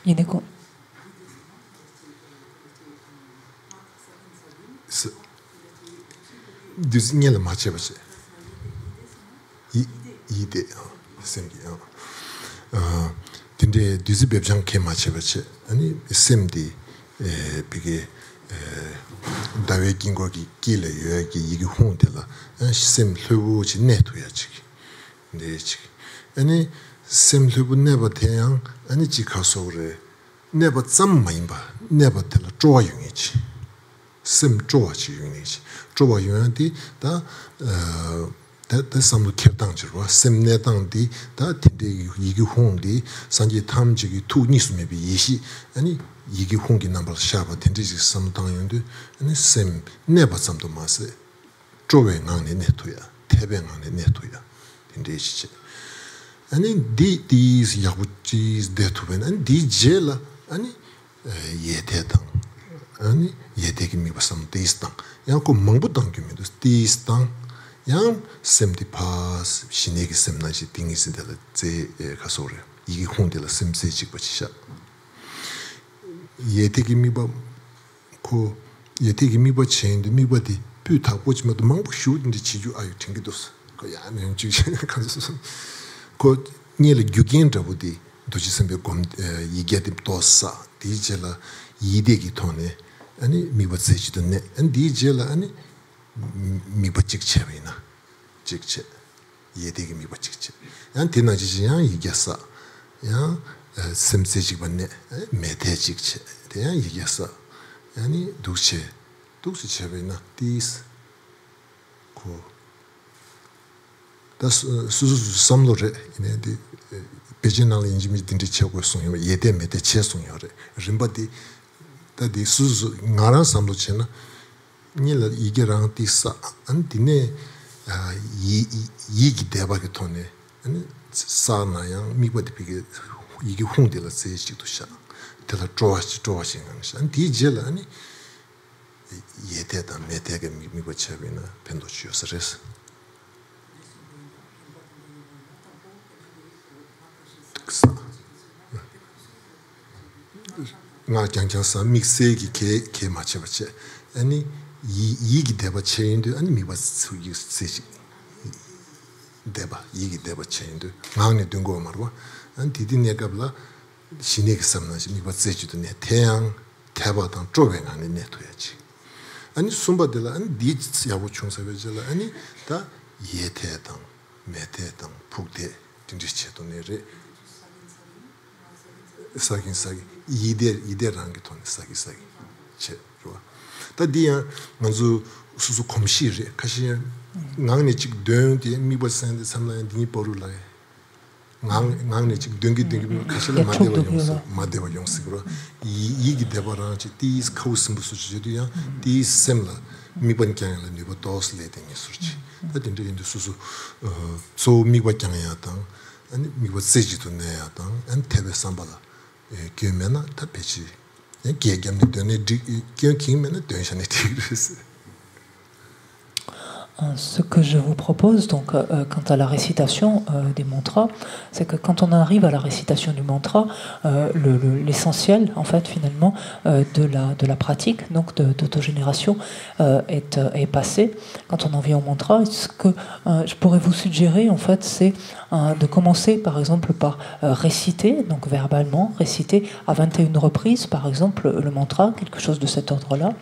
이데고 디즈니엘 마체바체 이데 셈디야 근데 디즈 베장 케 마체바체 아니 셈디 비게 dawe kingo ki kile yoye ki yigi honde la sem lubu chi neto ya chiki ne chiki ani sem lubu neba teyang ani chi kaso re neba tsam mayimba neba tela chowa yungi chi sem chowa chi yungi chi chowa yungi di da samlu kerdang chirwa sem netang di da tinde yigi honde sanje tam chigi tu nisu mebi yishi ani 이게 홍기 넘버 샤바 텐디지 삼당연데 아니 셈 네바 삼도 마세 조외 안에 네토야 태뱅 안에 네토야 텐디지 아니 디스 야부치 데토벤 아니 디젤 아니 예테당 아니 예테기 미바삼 디스당 양고 망부당 규미도 디스당 양 셈디 파스 신에게 셈나지 띵이스들 제 가소래 이게 홍데라 셈세지 버치샤 예택이 미바 고 예택이 미바 체인데 미바디 뷰타 보지마도 망부 슈든지 지주 아유 튕기도스 그 야는 지금 가서 고 니를 규겐다부디 도지선배 곰 이게디 도사 디젤라 이데기 토네 아니 미바 세지도네 안 디젤라 아니 미바 직체이나 직체 예택이 미바 직체 안 되나지냐 이게사 야 셈세직 번네 메테직체 대야 얘기했어. 아니 두체 체베나 디스 고 다스 수수 삼로레 이네디 베지널 인지미 딘디 쳐고 송요 예데 메테 체송요레 림바디 다디 수수 나라 삼로체나 nila igerang tisa antine yigi deba ke tone ani sa na yang mi bodi pige yigi hunde la se chi to sha tela troas ngang sha anti jela ani yete da mete ke mi bo chabina pendo chi osres nga jangjang sa mixe ki ke ma che bache ani yigi deba chaindu ani mi ba su yi se deba yigi deba chaindu nga ne dungo marwa an didi ne gabla shine ki samna mi ba se ju ne 태양 teba dang zobe nga ne to yachi ani sumba de la ani di yabu chung sa be jela ani da ye te dang me te dang puk de dingji che to ne re sagi ide rangi to ne sagi che ro ta dia manzu susu komshi re kashi ngang chik dön de mi ba san de samla ni poru la ngang chik döngi kashi la madeva yongsi gro yigi debara chi tis kausum su chi dia tis semla mi ban kyang la ni ba dos le de ni surchi ta din de susu so mi ba kyang ya ta ani mi ba seji to ne ya ta an tebe sambala gemena ta pechi gegemni döne gemena dönshane tigres. Ce que je vous propose, donc, quant à la récitation des mantras, c'est que quand on arrive à la récitation du mantra, l'essentiel, en fait, finalement, de la pratique, donc d'autogénération, est passé. Quand on en vient au mantra, ce que je pourrais vous suggérer, en fait, c'est de commencer, par exemple, par réciter, donc verbalement, réciter à 21 reprises, par exemple, le mantra, quelque chose de cet ordre-là,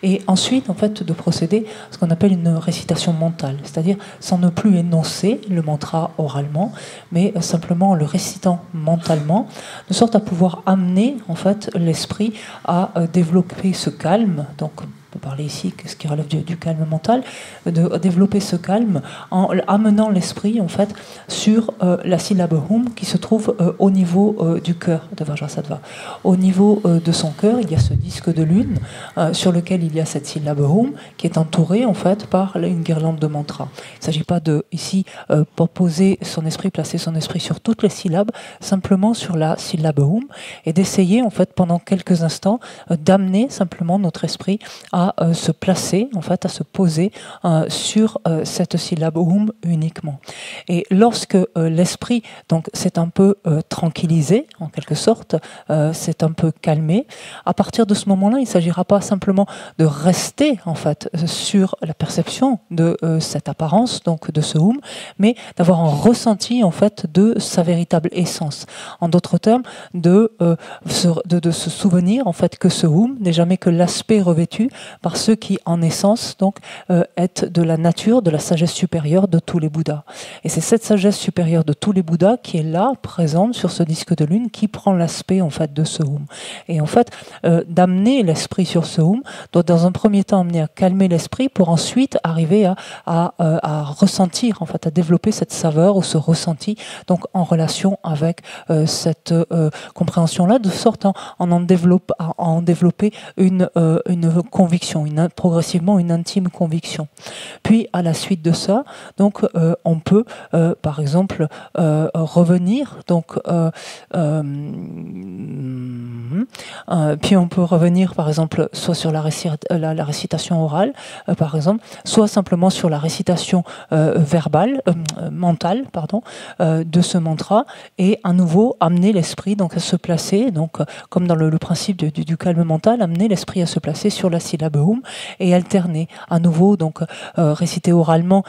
et ensuite, en fait, de procéder à ce qu'on appelle une récitation mentale, c'est-à-dire sans ne plus énoncer le mantra oralement, mais simplement en le récitant mentalement, de sorte à pouvoir amener en fait l'esprit à développer ce calme. Donc on peut parler ici de ce qui relève du calme mental, de développer ce calme en amenant l'esprit en fait sur la syllabe Hum qui se trouve au niveau du cœur de Vajrasattva. Au niveau de son cœur, il y a ce disque de lune sur lequel il y a cette syllabe Hum qui est entourée en fait par une guirlande de mantras. Il ne s'agit pas de ici poser son esprit, placer son esprit sur toutes les syllabes, simplement sur la syllabe Hum, et d'essayer en fait pendant quelques instants d'amener simplement notre esprit à se placer, en fait, à se poser sur cette syllabe Hum uniquement. Et lorsque l'esprit donc s'est un peu tranquillisé, en quelque sorte, s'est un peu calmé, à partir de ce moment-là, il ne s'agira pas simplement de rester en fait sur la perception de cette apparence, donc de ce Hum, mais d'avoir un ressenti en fait de sa véritable essence. En d'autres termes, de se souvenir en fait que ce Hum n'est jamais que l'aspect revêtu par ceux qui, en essence, donc, est de la nature, de la sagesse supérieure de tous les Bouddhas. Et c'est cette sagesse supérieure de tous les Bouddhas qui est là, présente sur ce disque de lune, qui prend l'aspect, en fait, de ce Hum. Et en fait, d'amener l'esprit sur ce Hum doit, dans un premier temps, amener à calmer l'esprit pour ensuite arriver à ressentir, en fait, à développer cette saveur ou ce ressenti, donc, en relation avec cette compréhension-là, de sorte à en développer une conviction, progressivement une intime conviction. Puis à la suite de ça, donc on peut par exemple revenir, donc puis on peut revenir par exemple soit sur la récitation orale, par exemple, soit simplement sur la récitation mentale, pardon, de ce mantra, et à nouveau amener l'esprit donc à se placer, donc comme dans le principe du calme mental, amener l'esprit à se placer sur la syllabe Hum et alterner à nouveau, donc réciter oralement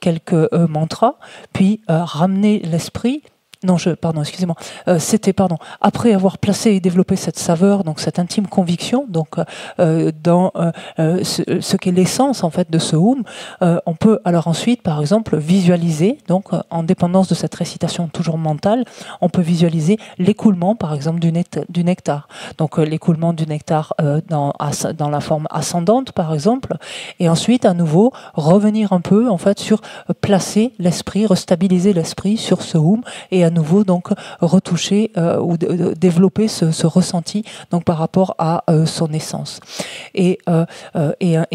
quelques mantras, puis ramener l'esprit. Non, excusez-moi. C'était, après avoir placé et développé cette saveur, donc cette intime conviction, donc dans ce qu'est l'essence en fait de ce Hum, on peut alors ensuite, par exemple, visualiser, donc en dépendance de cette récitation toujours mentale, on peut visualiser l'écoulement, par exemple, du nectar. Donc l'écoulement du nectar dans la forme ascendante, par exemple, et ensuite à nouveau revenir un peu en fait sur placer l'esprit, restabiliser l'esprit sur ce Hum, et à nouveau donc retoucher ou développer ce ressenti donc par rapport à son essence. Et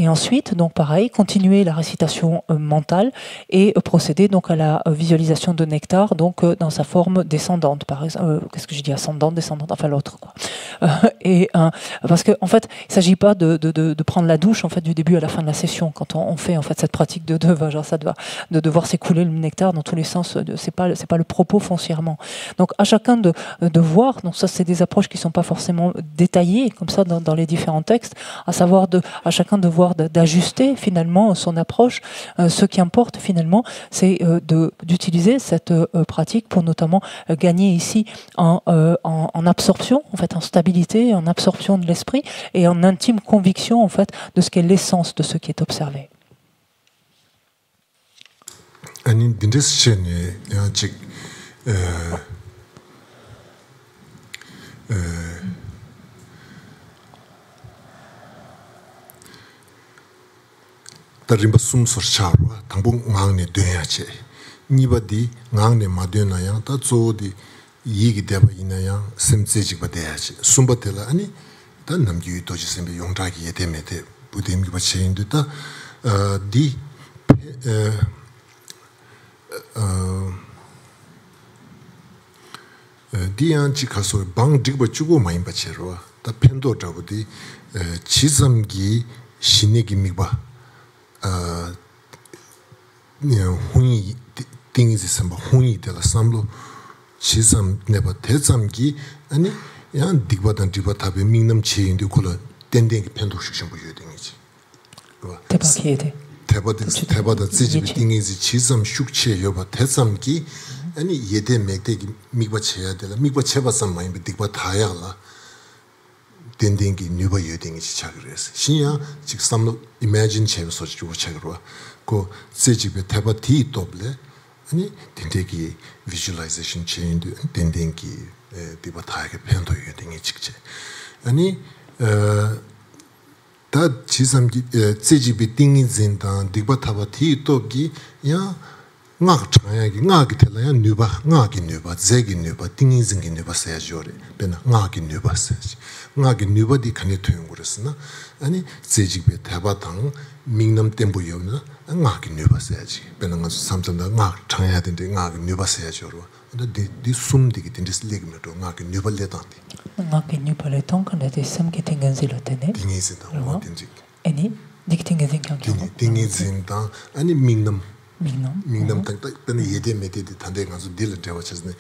ensuite, donc pareil, continuer la récitation mentale et procéder donc à la visualisation de nectar, donc dans sa forme descendante, par exemple. Qu'est-ce que j'ai dit, ascendante, descendante, enfin l'autre, quoi. Parce que en fait, il s'agit pas de prendre la douche en fait du début à la fin de la session quand on fait en fait cette pratique de deva, genre ça de devoir s'écouler le nectar dans tous les sens. C'est pas le propos foncièrement. Donc à chacun de voir. Donc ça, c'est des approches qui sont pas forcément détaillées comme ça dans les différents textes. À savoir à chacun de voir d'ajuster finalement son approche. Ce qui importe finalement, c'est d'utiliser cette pratique pour notamment gagner ici en absorption, en fait, en stabilité, en absorption de l'esprit et en intime conviction en fait de ce qu'est l'essence de ce qui est observé. Tarimba sumsor charwa, tambo ngang ne duyache. Niba di ngang ne maduna yang, ta zo di yigi deba ina yang, semtse jikba deyache. Sumba tela ani, ta namgi yu toji sembe yongdagi yede mete, budem giba cheyindu ta, di yang chikaso bang jikba chugu mayimba cherwa, ta pendo jabu di chizamgi shinegi migba, hunyi tingi samba hunyi de la samlo chisam neba tezamgi ani yan digba dan digba tabe mingnam cheyindi kula dendengi pendo shikshimbo yodingi teba kiyede teba da zijibi tingi chisam shukche yoba tezamgi ani yede megdegi migba cheya de la migba cheba sammayimbi digba tayagla dendengi nyuba yodingi chagres shinya chik samlo imagine cheba sochi jugo chagrwa ko sejibe teba ti toble ani dendegi visualization change dendengi diba tayage pendo yodingi chikche ani ta chisamgi sejibe tingi zindan diba taba ti tobgi ya ngak chayagi ngaki tela ya nyuba ngaki nyuba zegi nyuba tingi zingi nyuba saya jore bena ngaki nyuba saya ngaki nyuba di kani tuyungurasna ani sejibe teba tang mingnam tempo yona ngaki nyuba saya ji bena nga samsanda ngak chaya dinde ngaki nyuba saya joro di sum digi dinde slegme do ngaki nyuba le tangdi ngaki nyuba le tang kana de sam ki tinganzi lo tene tingi zindan wa dinji ani dik tinganzi kyang tingi zindan ani mingnam mingnam tak tane yede mede de tande ngazu dil dewa chasne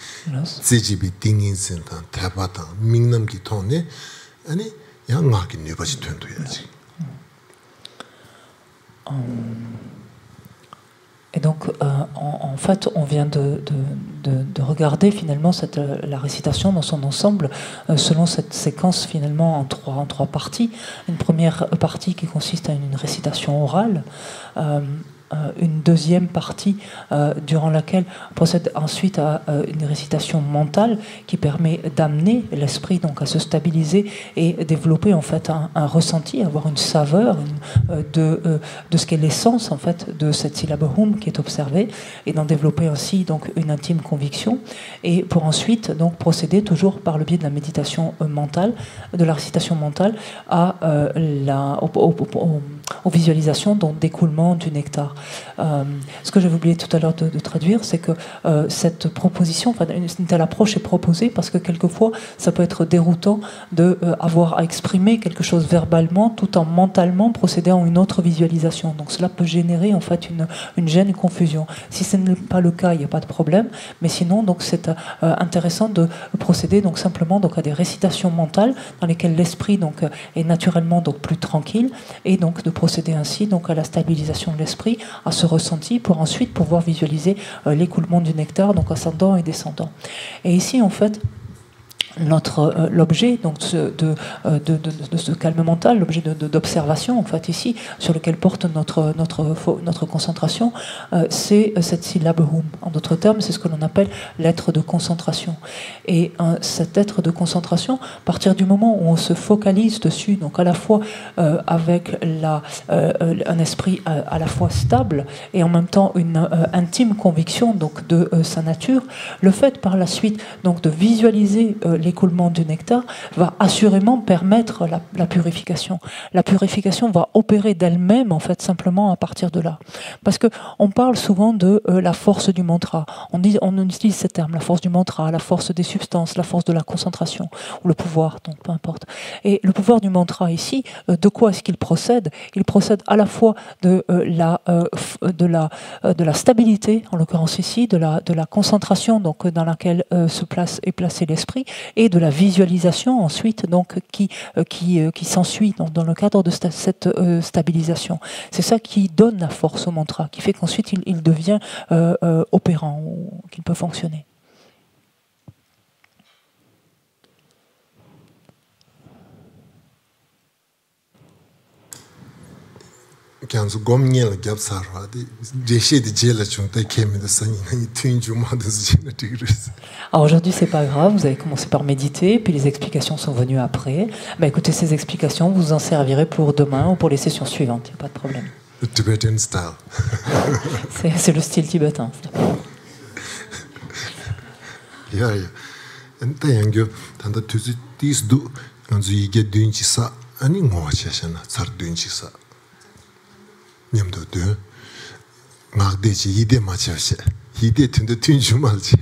sejibe tingi zindan teba tang mingnam ki tone ani ya ngaki nyuba ji tuendo yaji. Et donc, en fait, on vient de regarder finalement la récitation dans son ensemble selon cette séquence finalement en trois parties. Une première partie qui consiste à une récitation orale, une deuxième partie durant laquelle on procède ensuite à une récitation mentale qui permet d'amener l'esprit donc à se stabiliser et développer en fait un ressenti, avoir une saveur de ce qu'est l'essence en fait de cette syllabe hum qui est observée et d'en développer ainsi donc une intime conviction et pour ensuite donc procéder toujours par le biais de la méditation mentale, de la récitation mentale à aux visualisations donc d'écoulement du nectar. Ce que j'avais oublié tout à l'heure de traduire, c'est que cette proposition, enfin, une telle approche est proposée parce que quelquefois, ça peut être déroutant d'avoir à exprimer quelque chose verbalement tout en mentalement procédant à une autre visualisation. Donc cela peut générer en fait une gêne, une confusion. Si ce n'est pas le cas, il n'y a pas de problème, mais sinon, donc c'est intéressant de procéder donc simplement donc à des récitations mentales dans lesquelles l'esprit donc est naturellement donc plus tranquille et donc de procéder ainsi donc à la stabilisation de l'esprit, à ce ressenti pour ensuite pouvoir visualiser l'écoulement du nectar, donc ascendant et descendant. Et ici, en fait, l'objet donc de ce calme mental, l'objet d'observation en fait ici sur lequel porte notre concentration, c'est cette syllabe hum. En d'autres termes, c'est ce que l'on appelle l'être de concentration. Et cet être de concentration, à partir du moment où on se focalise dessus, donc à la fois avec un esprit à la fois stable et en même temps une intime conviction donc de sa nature, le fait par la suite donc de visualiser l'écoulement du nectar va assurément permettre la purification. La purification va opérer d'elle-même en fait simplement à partir de là. Parce que on parle souvent de la force du mantra. On utilise ces termes, la force du mantra, la force des substances, la force de la concentration ou le pouvoir, donc peu importe. Et le pouvoir du mantra ici, de quoi est-ce qu'il procède? Il procède à la fois de la stabilité, en l'occurrence ici, de la concentration donc dans laquelle est placé l'esprit, et de la visualisation ensuite donc qui s'ensuit dans le cadre de cette stabilisation. C'est ça qui donne la force au mantra, qui fait qu'ensuite il devient opérant, ou qu'il peut fonctionner. Alors aujourd'hui c'est pas grave, vous avez commencé par méditer, puis les explications sont venues après. Écoutez ces explications, vous en servirez pour demain ou pour les sessions suivantes, il n'y a pas de problème. The Tibetan style. c'est le style tibétain. Yeah. Enta yangyo tanda tuzi tis du kanzu ige dunchi sa ani ngowa chashana tsar dunchi sa. Nyamdo du ngakde chi hide ma chashe. Hide tunda tunchu malche.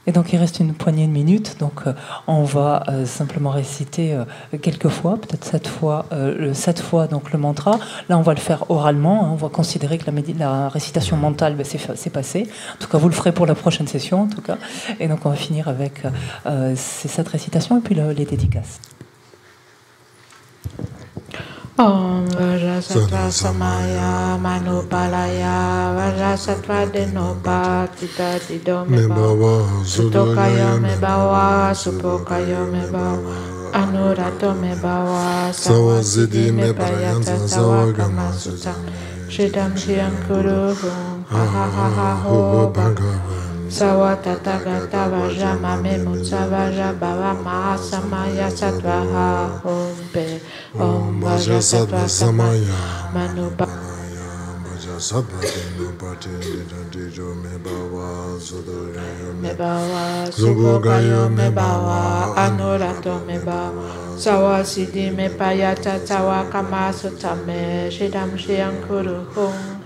Et donc il reste une poignée de minutes, donc on va simplement réciter quelques fois, peut-être 7 fois donc le mantra. Là on va le faire oralement, hein, on va considérer que la récitation mentale c'est passé. En tout cas vous le ferez pour la prochaine session en tout cas. Et donc on va finir avec ces 7 récitations et puis les dédicaces. Om Vajrasattva Samaya Manupalaya Vajrasattva Denopa Tita Dido Meba Sutokayo Mebawa Supokayo Mebawa Anurato Mebawa Sawasidi Mepayata Sawagama Sutta Shidam Shiam Kuru Ha ha ha ha ho Bhagava Sawatata Gata Vajama Memutsa Vajabhava Mahasamaya Sattvaha Om Pe Om Vajrasattva Samaya Manupalaya Vajrasattva Denopati Dido Mebawa Sudokayo Mebawa Supokayo Mebawa Anurato Mebawa Sawasidi Mepayata Sawakama Sutta Me Shidam Shiam Kuru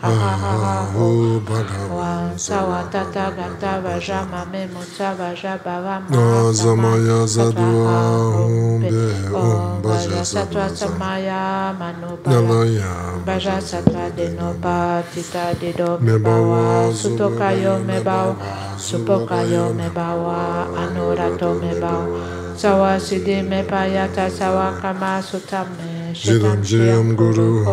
Ha ha ha ha ho Bhagava Sawatata Gata Vajama Memutsa Vajabhava Mahasamaya Sattvaha Om Pe Om Vajrasattva Samaya Manupalaya Vajrasattva Denopa Tita Dido Mebawa Sutokayo Mebawa Supokayo Mebawa Anurato Mebawa Sawasidi Mepayata Sawakama Sutta Me Shidam Shiam Guru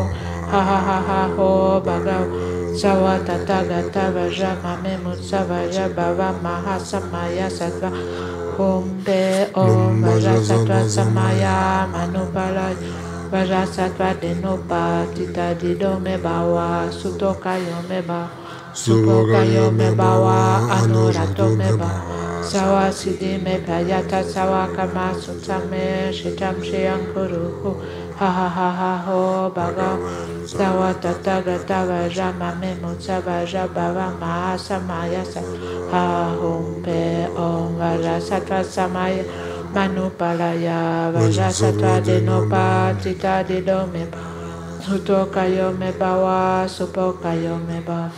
Ha ha ha ha ho Bhagava Sawatata Gata Vajama Memutsa Vajabhava Mahasamaya Sattva Om Pe Om Vajrasattva Samaya Manupalaya Vajrasattva Denopa Tita Dido Mebawa Sutokayo Mebawa Supokayo Mebawa Anurato Mebawa Sawasidi Mepayata Sawakama Sutta Me Shidam Shiam Kuru Ha ha ha ha ho Bhagava Sawatata Gata Vajama Memutsa Vajabhava Mahasamaya Sattva Om Pe Om Vajrasattva Samaya Manupalaya Vajrasattva Denopa Tita Dido Mebawa Sutokayo Mebawa Supokayo Mebawa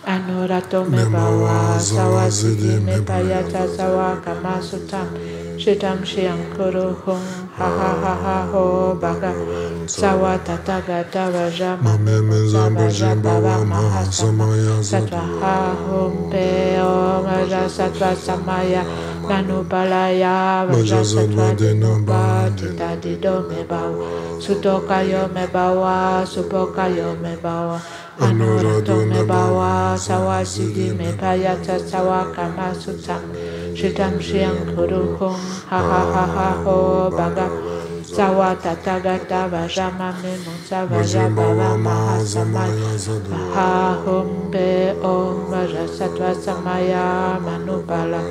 Anurato Mebawa Sawasidi Mepayata Sawakama Sutta Shidam Shiam Kuru Ha ha ha ha ho Bhagava Sawatata Gata Vajama Memutsa Vajabhava Mahasamaya Sattva Om Pe Om Vajrasattva Samaya Nanupalaya Vajrasattva Dinopa Tita Dido Me Bhava Sutokayo Me Bhava Supokayo Me Bhava Anurato Me Bhava Sawasidi Me Payata Sawakama Sutam Shitam Shiam Kurukum Ha Ha Ha Ha Ho Bhaga Sawa Tathagata Vajama Me Mutsa Vajabhava Mahasamaya Ha Hum Be Om Vajrasattva Samaya Manupala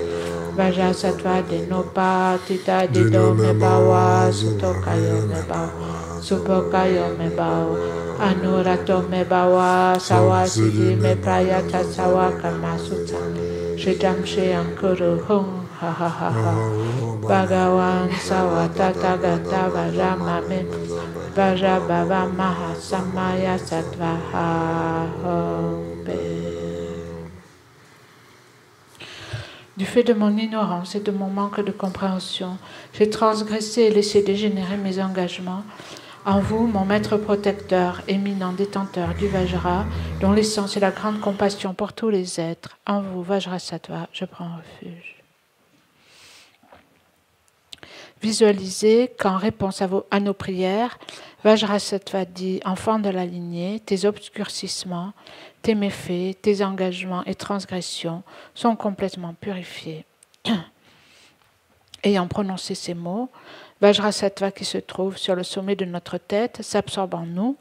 Vajrasattva Dinopa Tita Dido Me Bhava Sutokayo Me Bhava Supokayo Me Bhava Anurato Me Bhava Sawasidi Me Prayata Sawakama Sutta Shitam Shiyam Kuru Hum Ha Ha Ha Ha Bhagavan Sawatathagata Vajama Me Vajabhava Mahasamaya Sattva Ha Hum Be. Du fait de mon ignorance et de mon manque de compréhension, j'ai transgressé et laissé dégénérer mes engagements. En vous, mon maître protecteur, éminent détenteur du Vajra, dont l'essence est la grande compassion pour tous les êtres, en vous, Vajrasattva, je prends refuge. Visualisez qu'en réponse à nos prières, Vajrasattva dit, enfant de la lignée, tes obscurcissements, tes méfaits, tes engagements et transgressions sont complètement purifiés. Ayant prononcé ces mots, Vajrasattva qui se trouve sur le sommet de notre tête s'absorbe en nous.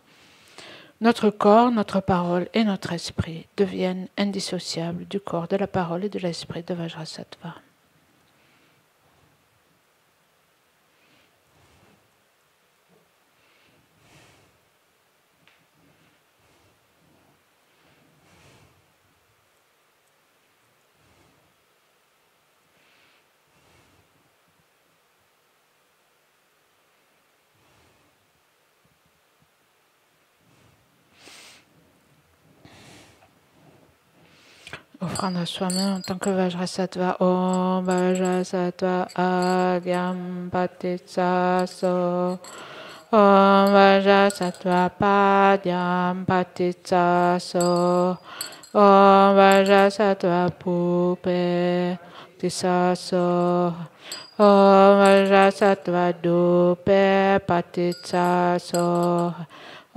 Notre corps, notre parole et notre esprit deviennent indissociables du corps, de la parole et de l'esprit de Vajrasattva. Offrande à soi-même en tant que Vajrasattva. Om Vajrasattva Agyam Patitsaso. Om Vajrasattva Padyam Patitsaso. Om Vajrasattva Pupe Tisaso. Om Vajrasattva Dupe Patitsaso.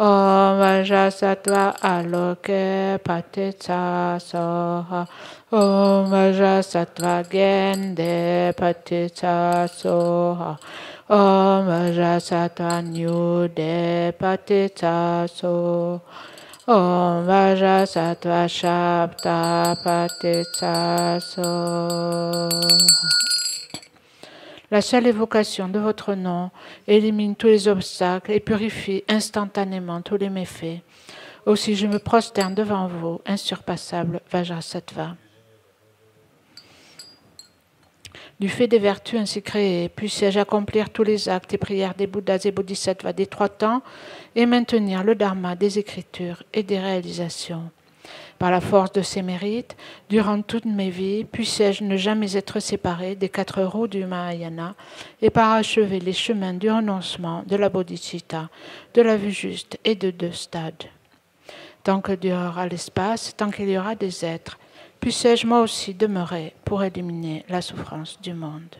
Om Vajrasattva Aloke Patitsaso. Om Vajrasattva Gende Patitsaso. Om Vajrasattva Nyude Patitsaso. Om Vajrasattva Shabda Patitsaso. La seule évocation de votre nom élimine tous les obstacles et purifie instantanément tous les méfaits. Aussi je me prosterne devant vous, insurpassable Vajrasattva. Du fait des vertus ainsi créées, puisse-je accomplir tous les actes et prières des Bouddhas et Bodhisattvas des 3 temps et maintenir le dharma des écritures et des réalisations. Par la force de ces mérites, durant toute mes vies, puisse-je ne jamais être séparé des 4 roues du Mahayana et parachever les chemins du renoncement, de la bodhicitta, de la vue juste et de 2 stades. Tant que durera l'espace, tant qu'il y aura des êtres, puisse-je moi aussi demeurer pour éliminer la souffrance du monde.